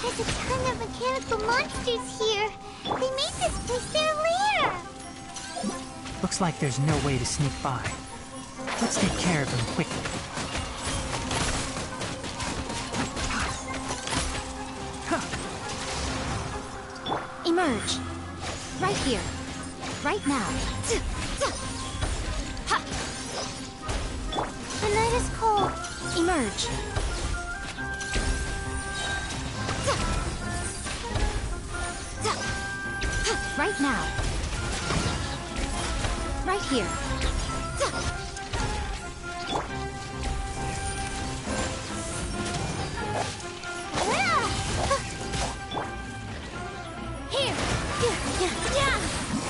There's a ton of mechanical monsters here. They made this place their lair. Looks like there's no way to sneak by. Let's take care of them quickly. Emerge. Right here. Right now. The night is cold. Emerge. Right now. Right here.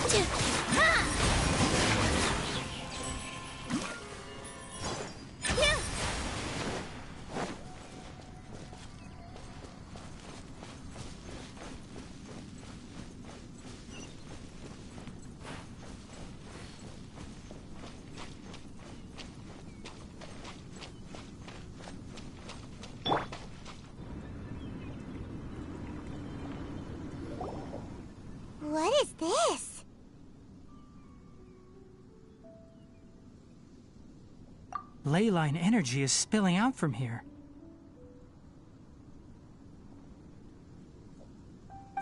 Here. What is this? Ley line energy is spilling out from here.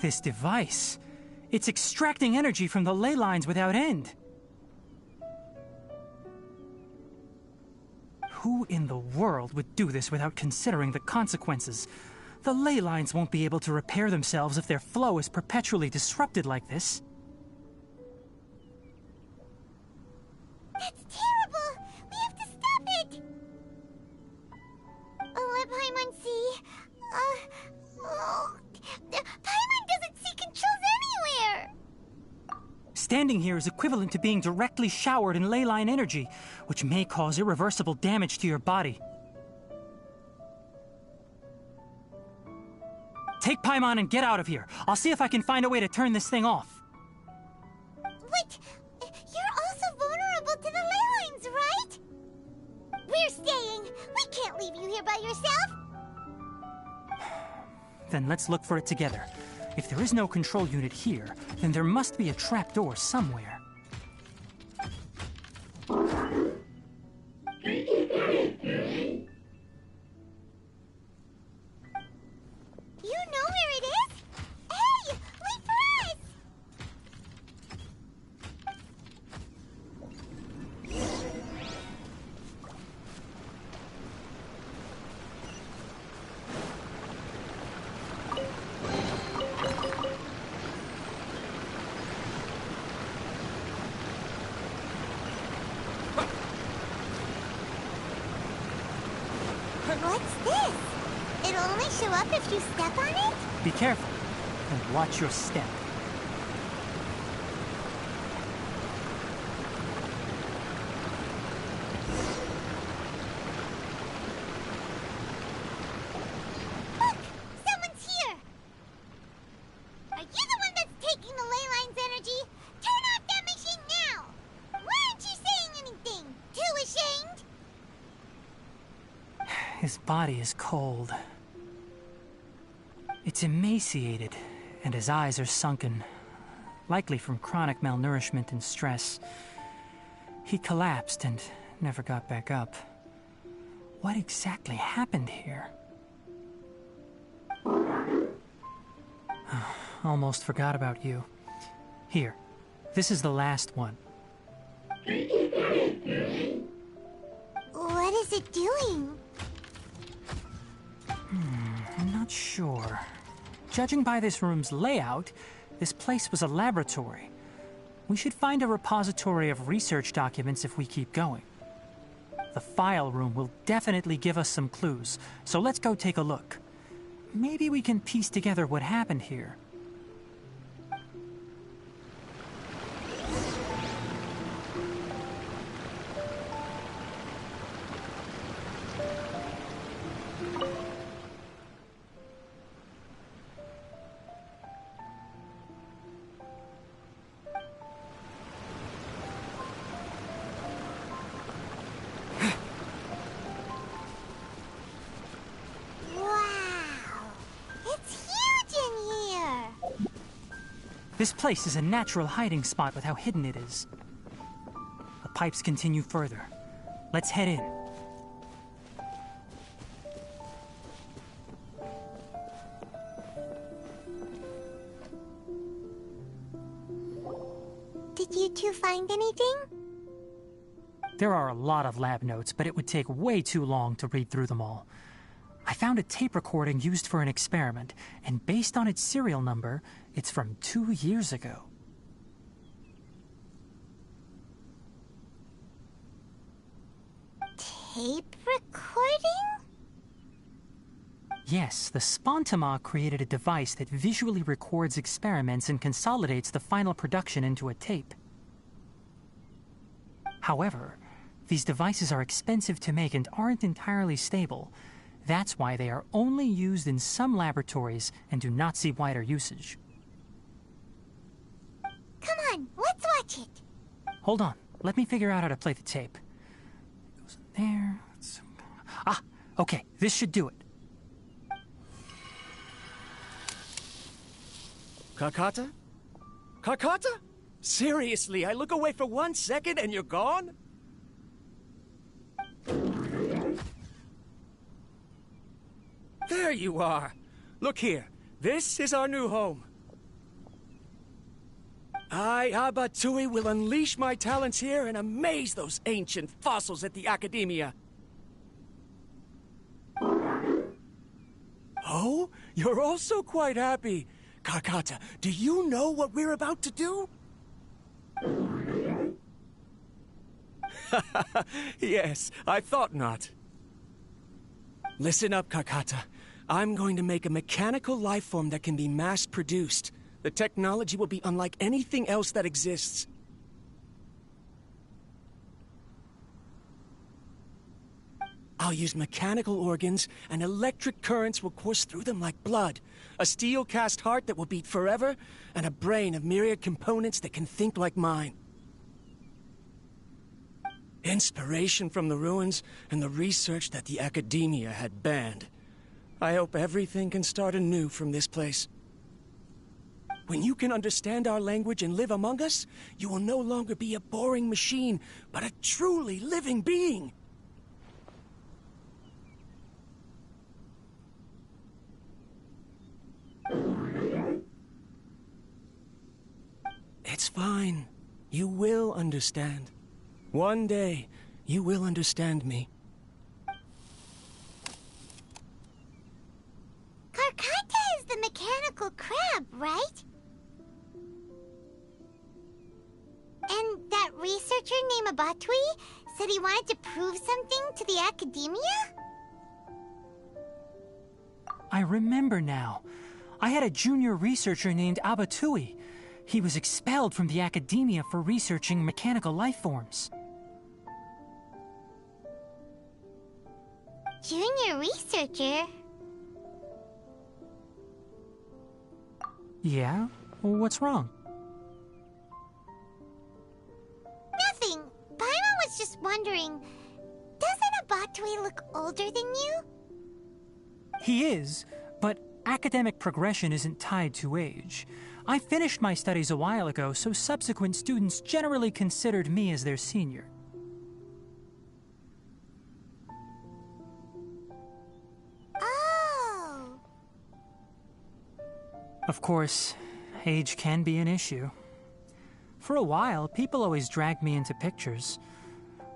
This device, it's extracting energy from the ley lines without end. Who in the world would do this without considering the consequences? The ley lines won't be able to repair themselves if their flow is perpetually disrupted like this. That's terrible! We have to stop it! Let Paimon see. Paimon doesn't see controls anywhere! Standing here is equivalent to being directly showered in ley line energy, which may cause irreversible damage to your body. Take Paimon and get out of here. I'll see if I can find a way to turn this thing off. Wait! You're also vulnerable to the ley lines, right? We're staying! We can't leave you here by yourself! Then let's look for it together. If there is no control unit here, then there must be a trapdoor somewhere. You know where it is? Hey! Wait for us! What's this? It'll only show up if you step on it? Be careful, and watch your step. Look! Someone's here! Are you the one that's taking the ley line's energy? Turn off that machine now! Why aren't you saying anything? Too ashamed? His body is cold. It's emaciated, and his eyes are sunken, likely from chronic malnourishment and stress. He collapsed and never got back up. What exactly happened here? Almost forgot about you. Here, this is the last one. What is it doing? I'm not sure. Judging by this room's layout, this place was a laboratory. We should find a repository of research documents if we keep going. The file room will definitely give us some clues, so let's go take a look. Maybe we can piece together what happened here. This place is a natural hiding spot with how hidden it is. The pipes continue further. Let's head in. Did you two find anything? There are a lot of lab notes, but it would take way too long to read through them all. I found a tape recording used for an experiment, and based on its serial number, it's from 2 years ago. Tape recording? Yes, the Spontama created a device that visually records experiments and consolidates the final production into a tape. However, these devices are expensive to make and aren't entirely stable. That's why they are only used in some laboratories and do not see wider usage. Come on, let's watch it. Hold on, let me figure out how to play the tape. It goes in there. Ah, okay, this should do it. Kakata? Kakata? Seriously, I look away for 1 second and you're gone? There you are. Look here. This is our new home. I, Abatui, will unleash my talents here and amaze those ancient fossils at the Academia. Oh, you're also quite happy. Kakata, do you know what we're about to do? Yes, I thought not. Listen up, Kakata. I'm going to make a mechanical life form that can be mass-produced. The technology will be unlike anything else that exists. I'll use mechanical organs, and electric currents will course through them like blood. A steel-cast heart that will beat forever, and a brain of myriad components that can think like mine. Inspiration from the ruins and the research that the Academia had banned. I hope everything can start anew from this place. When you can understand our language and live among us, you will no longer be a boring machine, but a truly living being. It's fine. You will understand. One day, you will understand me. Karkata is the mechanical crab, right? And that researcher named Abatui said he wanted to prove something to the Academia? I remember now. I had a junior researcher named Abatui. He was expelled from the Academia for researching mechanical life forms. Junior researcher? Yeah? What's wrong? Nothing. Paimon was just wondering, doesn't Abatui look older than you? He is, but academic progression isn't tied to age. I finished my studies a while ago, so subsequent students generally considered me as their senior. Oh. Of course, age can be an issue. For a while, people always dragged me into pictures.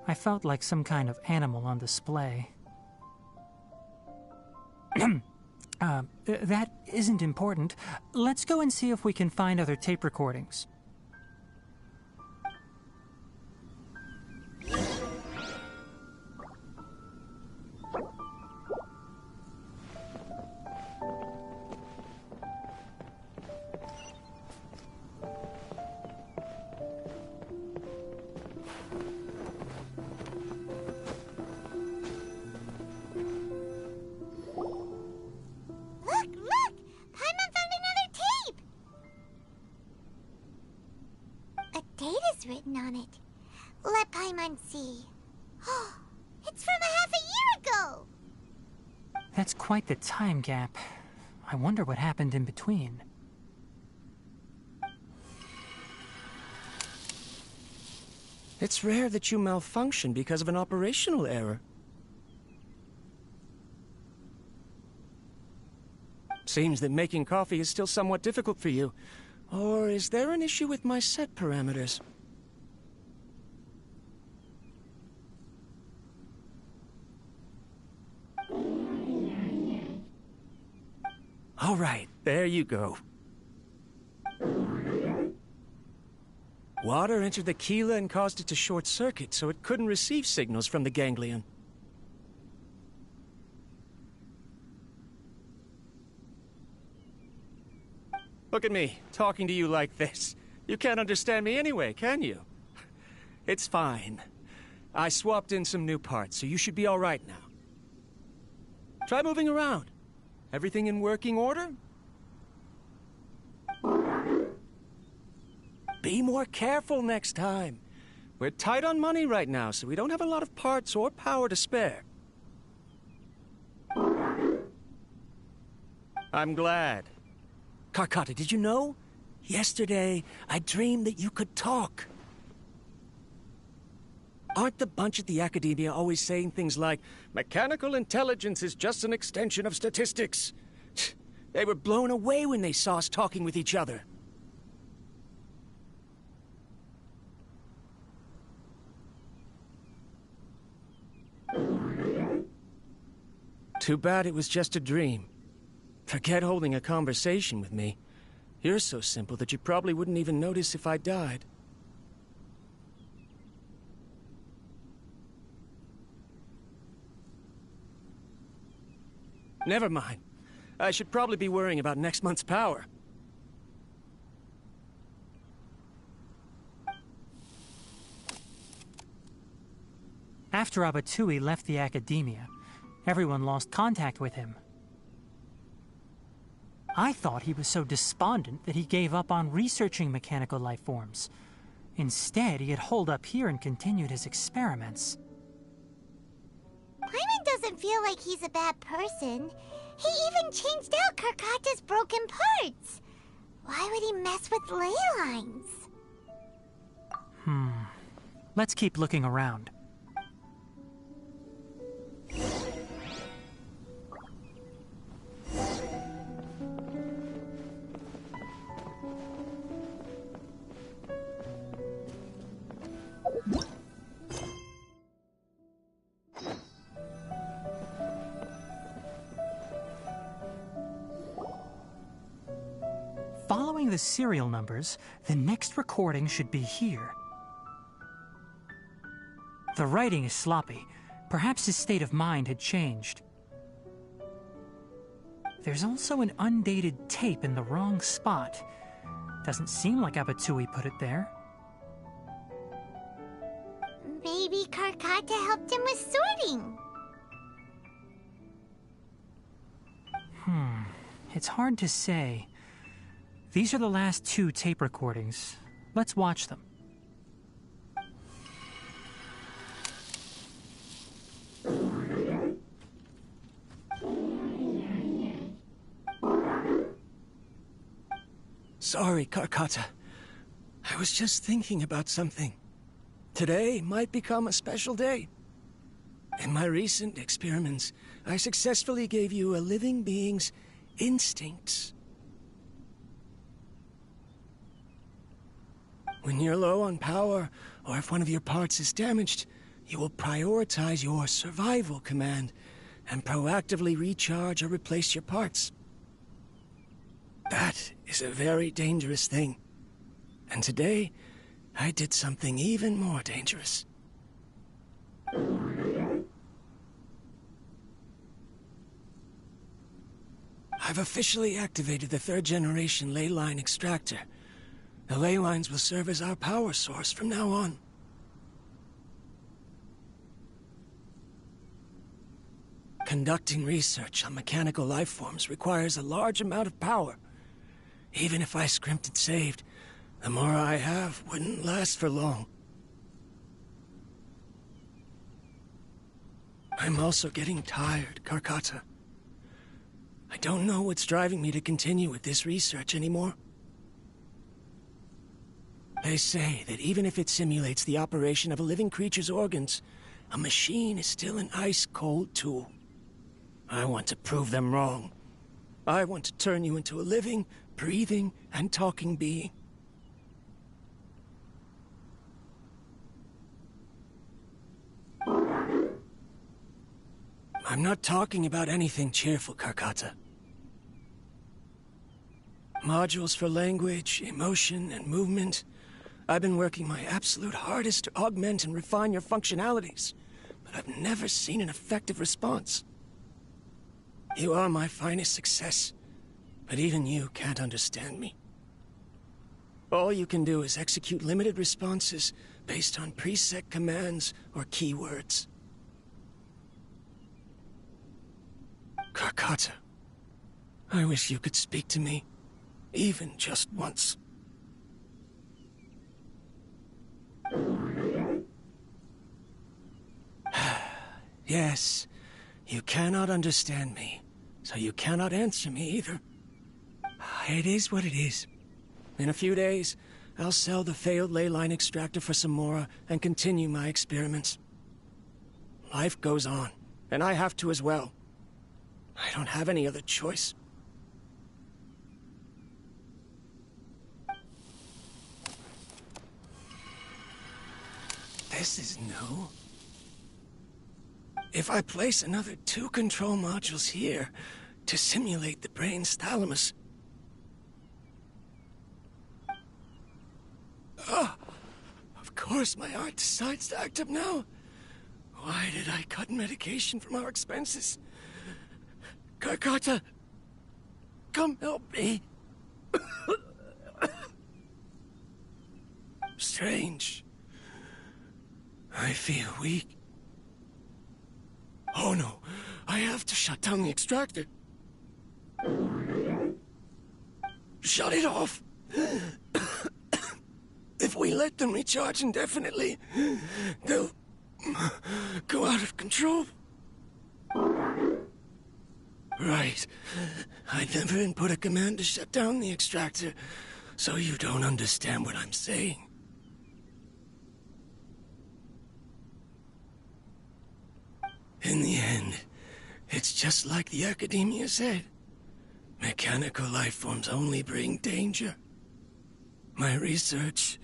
I felt like some kind of animal on display. That isn't important. Let's go and see if we can find other tape recordings. Written on it. Let Paimon see. Oh, it's from a half a year ago! That's quite the time gap. I wonder what happened in between. It's rare that you malfunction because of an operational error. Seems that making coffee is still somewhat difficult for you. Or is there an issue with my set parameters? right, there you go. Water entered the chela and caused it to short-circuit, so it couldn't receive signals from the ganglion. Look at me, talking to you like this. You can't understand me anyway, can you? It's fine. I swapped in some new parts, so you should be all right now. Try moving around. Everything in working order? Be more careful next time. We're tight on money right now, so we don't have a lot of parts or power to spare. I'm glad. Karkata, did you know? Yesterday, I dreamed that you could talk. Aren't the bunch at the Academia always saying things like, mechanical intelligence is just an extension of statistics? They were blown away when they saw us talking with each other. Too bad it was just a dream. Forget holding a conversation with me. You're so simple that you probably wouldn't even notice if I died. Never mind. I should probably be worrying about next month's power. After Abatui left the Academia, everyone lost contact with him. I thought he was so despondent that he gave up on researching mechanical life forms. Instead, he had holed up here and continued his experiments. Paimon doesn't feel like he's a bad person. He even changed out Karkata's broken parts. Why would he mess with ley lines? Let's keep looking around. Following the serial numbers, the next recording should be here. The writing is sloppy. Perhaps his state of mind had changed. There's also an undated tape in the wrong spot. Doesn't seem like Abatui put it there. Maybe Karkata helped him with sorting. It's hard to say. These are the last 2 tape recordings. Let's watch them. Sorry, Karkata. I was just thinking about something. Today might become a special day. In my recent experiments, I successfully gave you a living being's instincts. When you're low on power, or if one of your parts is damaged, you will prioritize your survival command and proactively recharge or replace your parts. That is a very dangerous thing. And today, I did something even more dangerous. I've officially activated the 3rd generation ley line extractor. The ley lines will serve as our power source from now on. Conducting research on mechanical life forms requires a large amount of power. Even if I scrimped and saved, the more I have wouldn't last for long. I'm also getting tired, Karkata. I don't know what's driving me to continue with this research anymore. They say that even if it simulates the operation of a living creature's organs, a machine is still an ice-cold tool. I want to prove them wrong. I want to turn you into a living, breathing, and talking being. I'm not talking about anything cheerful, Karkata. Modules for language, emotion, and movement. I've been working my absolute hardest to augment and refine your functionalities, but I've never seen an effective response. You are my finest success, but even you can't understand me. All you can do is execute limited responses based on preset commands or keywords. Karkata, I wish you could speak to me, even just once. Yes, you cannot understand me, so you cannot answer me either. It is what it is. In a few days, I'll sell the failed ley line extractor for some more and continue my experiments. Life goes on, and I have to as well. I don't have any other choice. This is new. If I place another 2 control modules here to simulate the brain's thalamus... Of course my heart decides to act up now. Why did I cut medication from our expenses? Karkata, come help me. Strange. I feel weak. Oh no, I have to shut down the extractor. Shut it off. If we let them recharge indefinitely, they'll go out of control. Right. I never input a command to shut down the extractor, so you don't understand what I'm saying. In the end, it's just like the academia said. Mechanical life forms only bring danger. My research...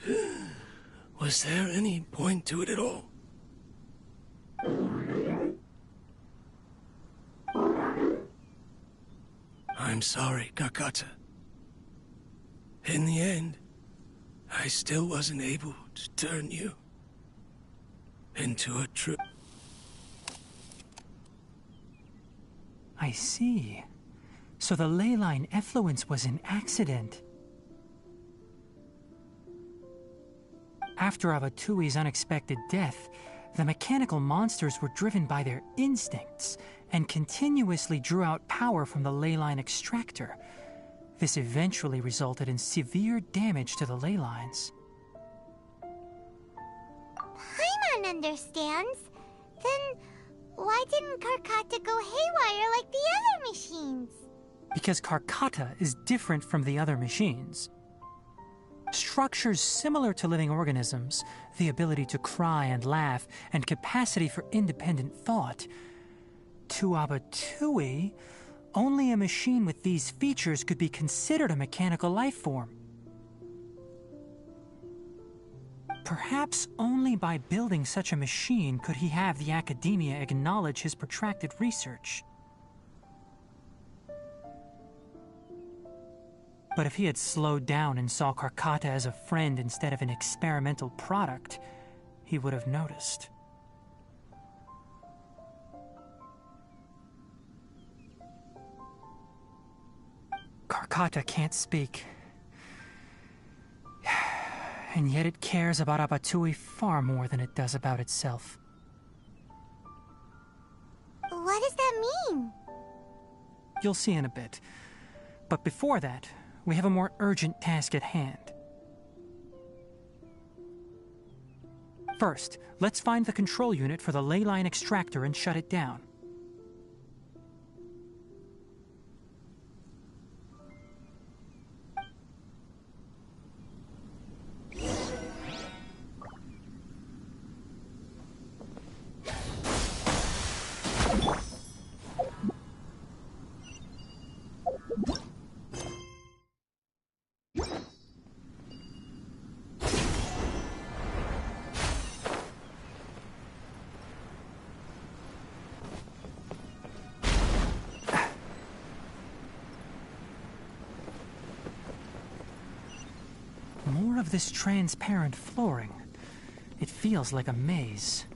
Was there any point to it at all? I'm sorry, Karkata. In the end, I still wasn't able to turn you into a true... I see. So the ley line effluence was an accident. After Abatui's unexpected death, the mechanical monsters were driven by their instincts and continuously drew out power from the ley line extractor. This eventually resulted in severe damage to the ley lines. Paimon understands. Then why didn't Karkata go haywire like the other machines? Because Karkata is different from the other machines. Structures similar to living organisms, the ability to cry and laugh, and capacity for independent thought. To Abatui, only a machine with these features could be considered a mechanical life form. Perhaps only by building such a machine could he have the academia acknowledge his protracted research. But if he had slowed down and saw Karkata as a friend instead of an experimental product, he would have noticed. Karkata can't speak. And yet it cares about Abatui far more than it does about itself. What does that mean? You'll see in a bit. But before that, we have a more urgent task at hand. First, let's find the control unit for the ley line extractor and shut it down. more of this transparent flooring. It feels like a maze.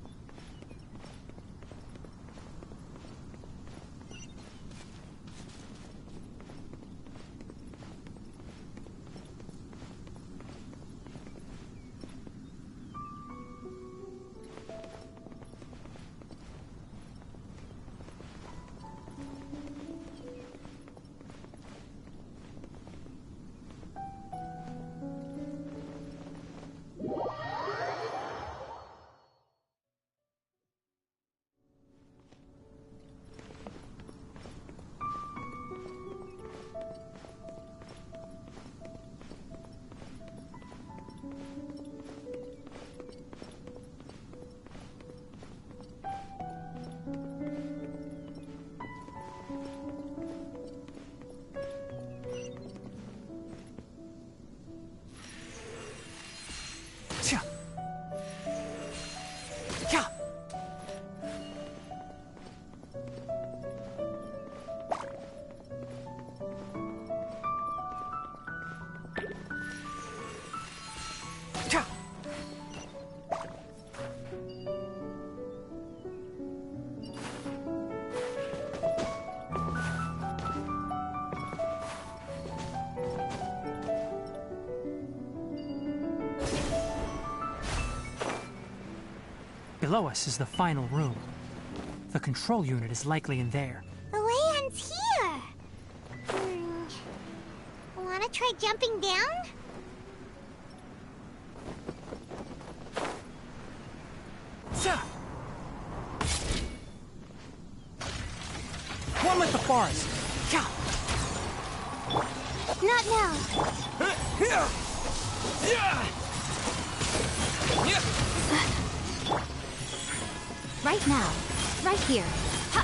Below us is the final room. The control unit is likely in there. The way ends here. Wanna try jumping down? One with the forest. Not now. Right now. Right here. Ha!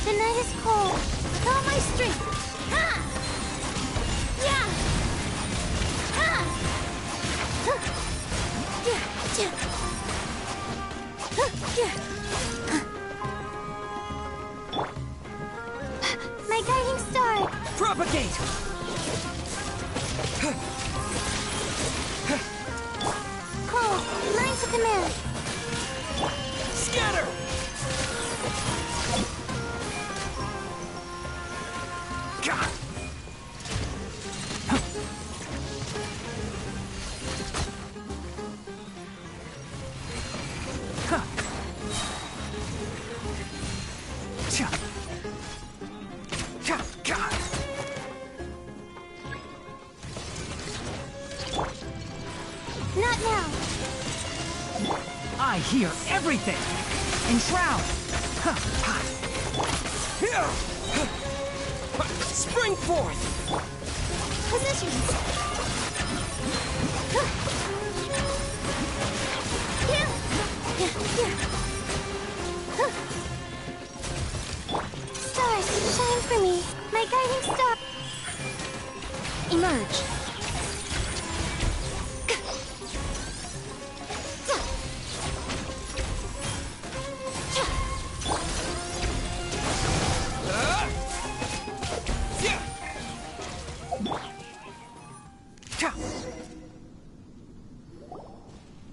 The night is cold. With all my strength. Ha! Yeah! Ha! Yeah! Yeah! Yeah! My guiding star! Propagate! Cole, mine's a command. Scatter! God! Not now. I hear everything! Enshroud! Here! Spring forth! Positions. Here. Stars, shine for me. My guiding star. Emerge.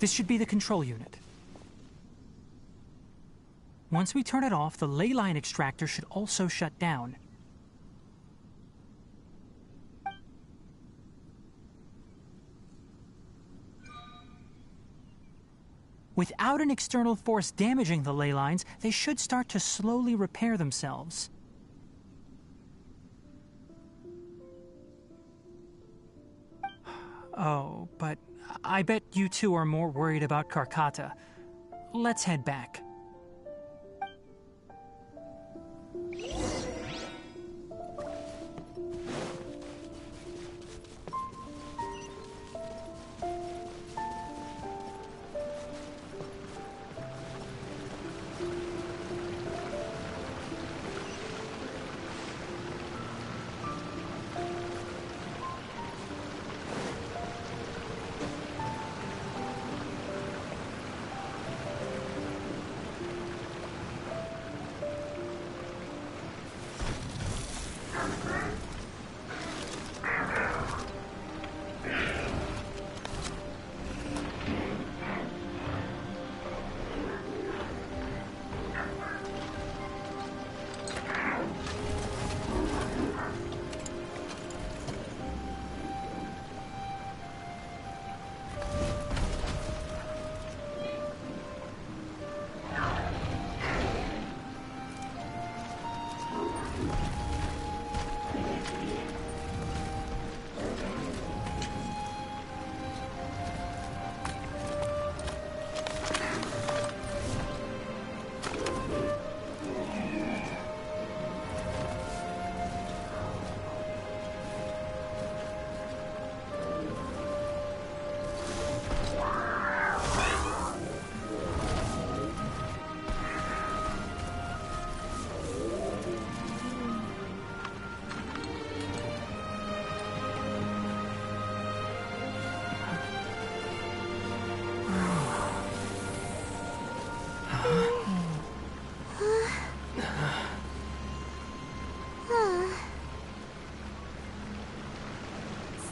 This should be the control unit. Once we turn it off, the ley line extractor should also shut down. Without an external force damaging the ley lines, they should start to slowly repair themselves. Oh, but I bet you two are more worried about Karkata. Let's head back.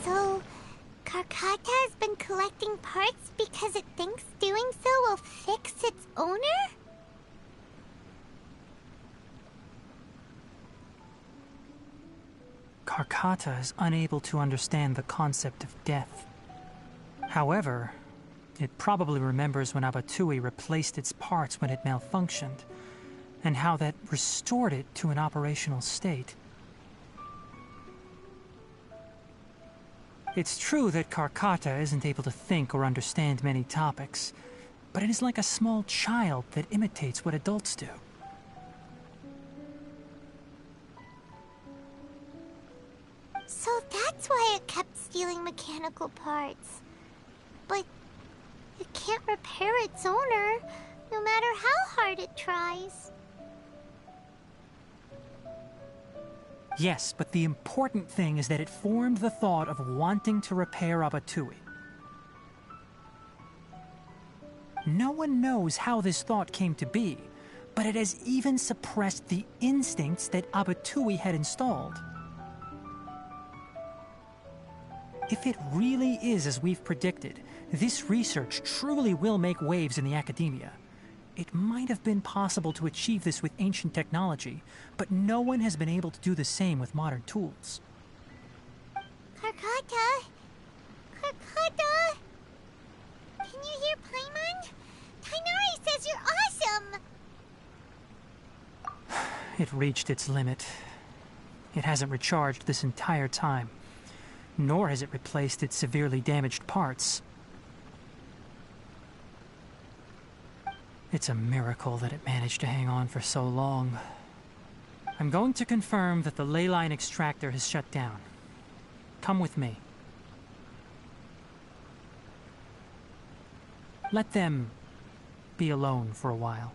So, Karkata has been collecting parts because it thinks doing so will fix its owner? Karkata is unable to understand the concept of death. However, it probably remembers when Abatui replaced its parts when it malfunctioned, and how that restored it to an operational state. It's true that Karkata isn't able to think or understand many topics, but it is like a small child that imitates what adults do. So that's why it kept stealing mechanical parts. But it can't repair its owner, no matter how hard it tries. Yes, but the important thing is that it formed the thought of wanting to repair Abatui. No one knows how this thought came to be, but it has even suppressed the instincts that Abatui had installed. If it really is as we've predicted, this research truly will make waves in the academia. It might have been possible to achieve this with ancient technology, but no one has been able to do the same with modern tools. Karkata? Karkata? Can you hear Paimon? Tighnari says you're awesome! It reached its limit. It hasn't recharged this entire time, nor has it replaced its severely damaged parts. It's a miracle that it managed to hang on for so long. I'm going to confirm that the ley line extractor has shut down. Come with me. Let them be alone for a while.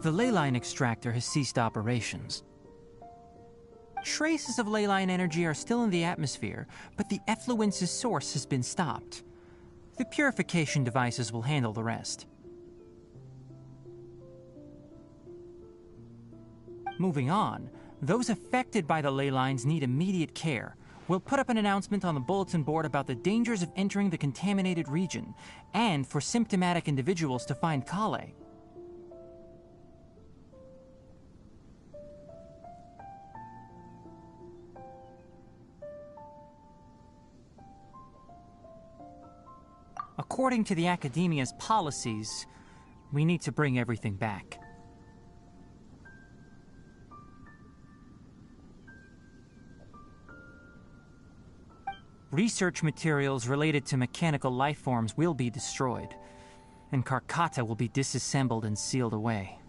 The ley line extractor has ceased operations. Traces of ley line energy are still in the atmosphere, but the effluence's source has been stopped. The purification devices will handle the rest. Moving on, those affected by the ley lines need immediate care. We'll put up an announcement on the bulletin board about the dangers of entering the contaminated region, and for symptomatic individuals to find Kale. According to the Academia's policies, we need to bring everything back. Research materials related to mechanical life forms will be destroyed, and Karkata will be disassembled and sealed away.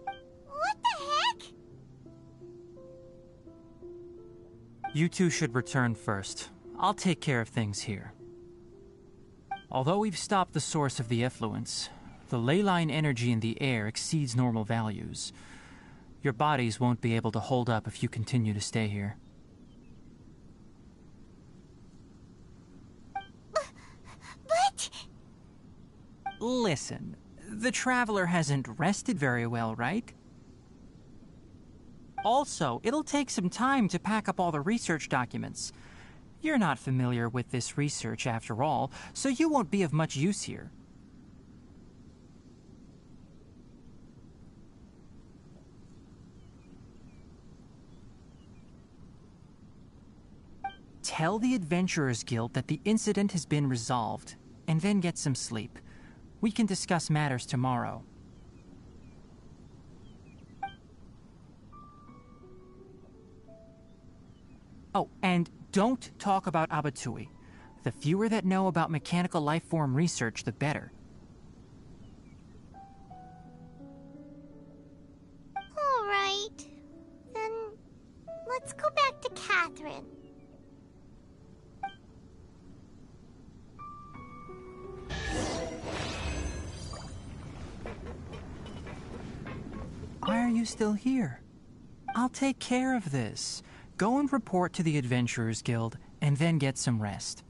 What the heck? You two should return first. I'll take care of things here. Although we've stopped the source of the effluence, the ley line energy in the air exceeds normal values. Your bodies won't be able to hold up if you continue to stay here. But... Listen, the Traveler hasn't rested very well, right? Also, it'll take some time to pack up all the research documents. You're not familiar with this research after all, so you won't be of much use here. Tell the Adventurers Guild that the incident has been resolved, and then get some sleep. We can discuss matters tomorrow. Oh, and don't talk about Abatui. The fewer that know about mechanical life form research, the better. All right. Then let's go back to Catherine. Why are you still here? I'll take care of this. Go and report to the Adventurers Guild, and then get some rest.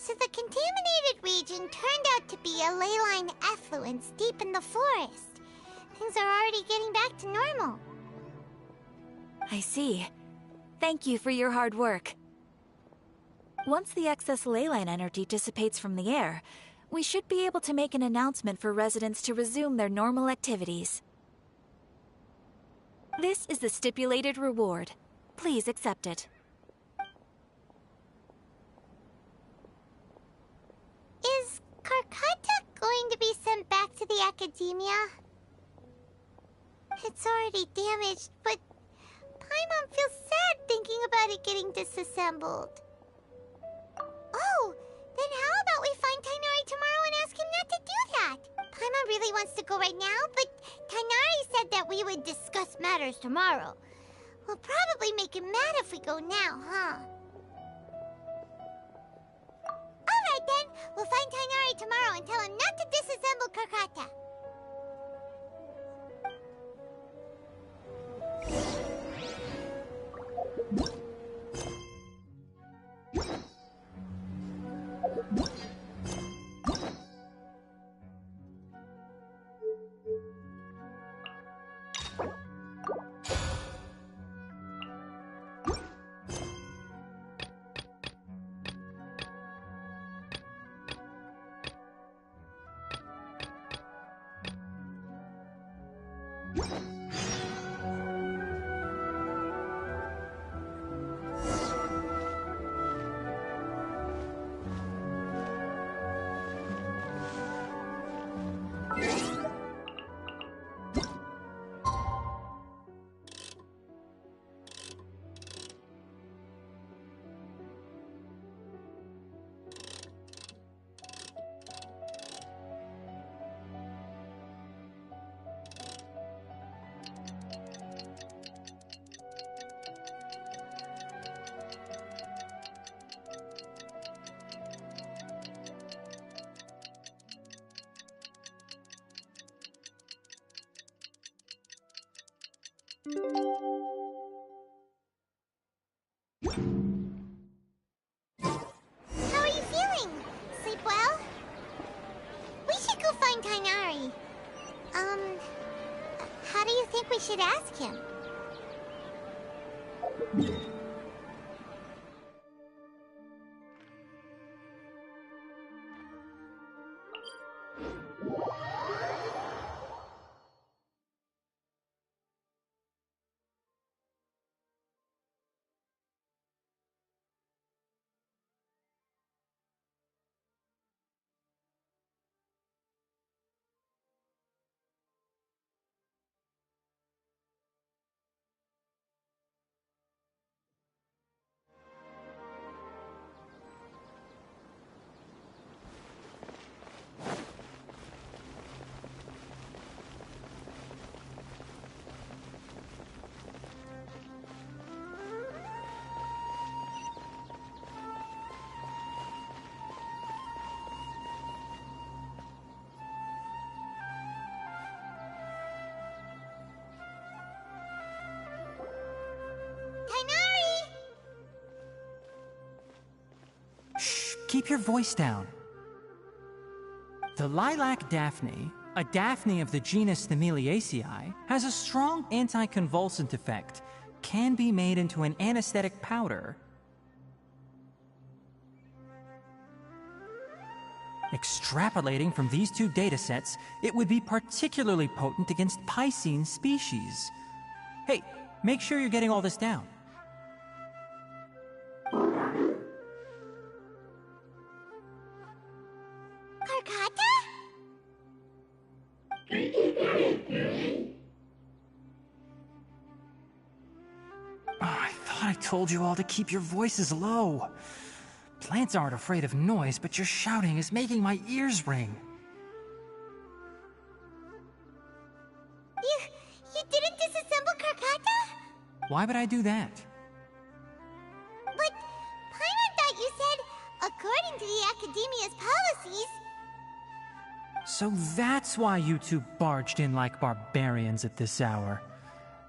So the contaminated region turned out to be a ley line effluence deep in the forest. Things are already getting back to normal. I see. Thank you for your hard work. Once the excess ley line energy dissipates from the air, we should be able to make an announcement for residents to resume their normal activities. This is the stipulated reward. Please accept it. Is Karkata going to be sent back to the academia? It's already damaged, but Paimon feels sad thinking about it getting disassembled. Oh, then how about we find Tighnari tomorrow and ask him not to do that? Paimon really wants to go right now, but Tighnari said that we would discuss matters tomorrow. We'll probably make him mad if we go now, huh? Alright then, we'll find Tighnari tomorrow and tell him not to disassemble Karkata. How are you feeling? Sleep well? We should go find Tighnari. How do you think we should ask him? Keep your voice down. The lilac daphne, a daphne of the genus Thameliaceae, has a strong anticonvulsant effect, can be made into an anesthetic powder. Extrapolating from these two datasets, it would be particularly potent against Piscine species. Hey, make sure you're getting all this down. I told you all to keep your voices low. Plants aren't afraid of noise, but your shouting is making my ears ring. You didn't disassemble Karkata? Why would I do that? But Paimon thought you said, according to the Academia's policies... So that's why you two barged in like barbarians at this hour.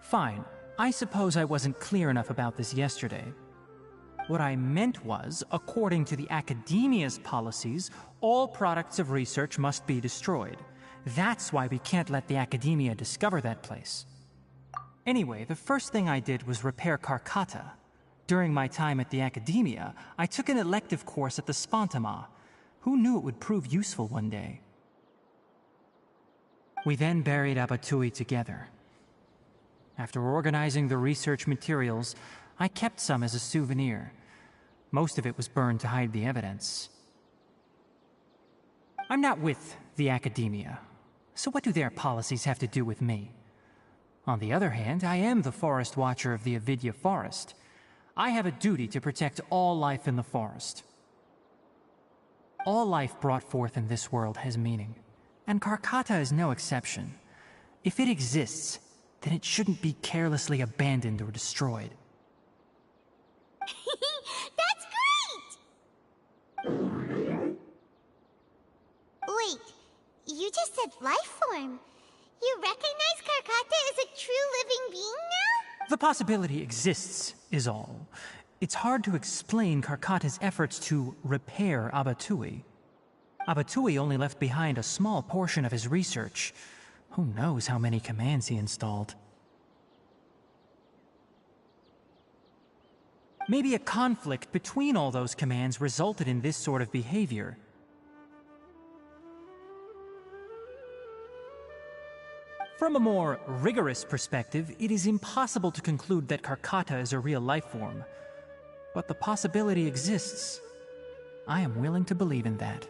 Fine. I suppose I wasn't clear enough about this yesterday. What I meant was, according to the Academia's policies, all products of research must be destroyed. That's why we can't let the Academia discover that place. Anyway, the first thing I did was repair Karkata. During my time at the Academia, I took an elective course at the Spantama. Who knew it would prove useful one day? We then buried Abatui together. After organizing the research materials, I kept some as a souvenir. Most of it was burned to hide the evidence. I'm not with the Academia, so what do their policies have to do with me? On the other hand, I am the Forest Watcher of the Avidya Forest. I have a duty to protect all life in the forest. All life brought forth in this world has meaning, and Karkata is no exception. If it exists, then it shouldn't be carelessly abandoned or destroyed. That's great! Wait, you just said life form. You recognize Karkata as a true living being now? The possibility exists, is all. It's hard to explain Karkata's efforts to repair Abatui. Abatui only left behind a small portion of his research. Who knows how many commands he installed? Maybe a conflict between all those commands resulted in this sort of behavior. From a more rigorous perspective, it is impossible to conclude that Karkata is a real life form. But the possibility exists. I am willing to believe in that.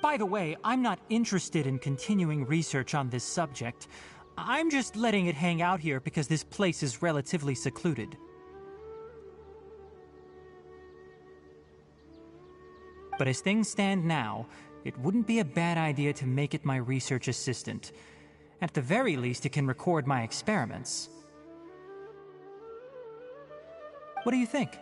By the way, I'm not interested in continuing research on this subject. I'm just letting it hang out here because this place is relatively secluded. But as things stand now, it wouldn't be a bad idea to make it my research assistant. At the very least, it can record my experiments. What do you think?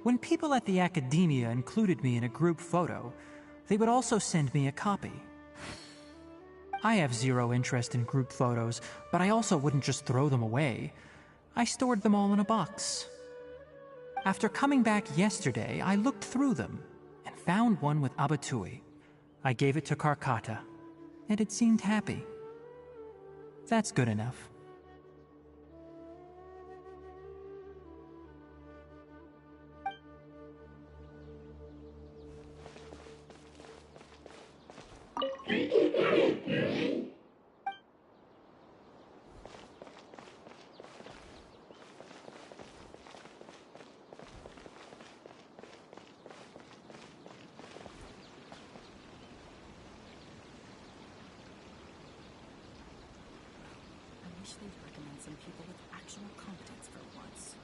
When people at the Academia included me in a group photo, they would also send me a copy. I have zero interest in group photos, but I also wouldn't just throw them away. I stored them all in a box. After coming back yesterday, I looked through them and found one with Abatui. I gave it to Karkata, and it seemed happy. That's good enough. They'd recommend some people with actual competence for once.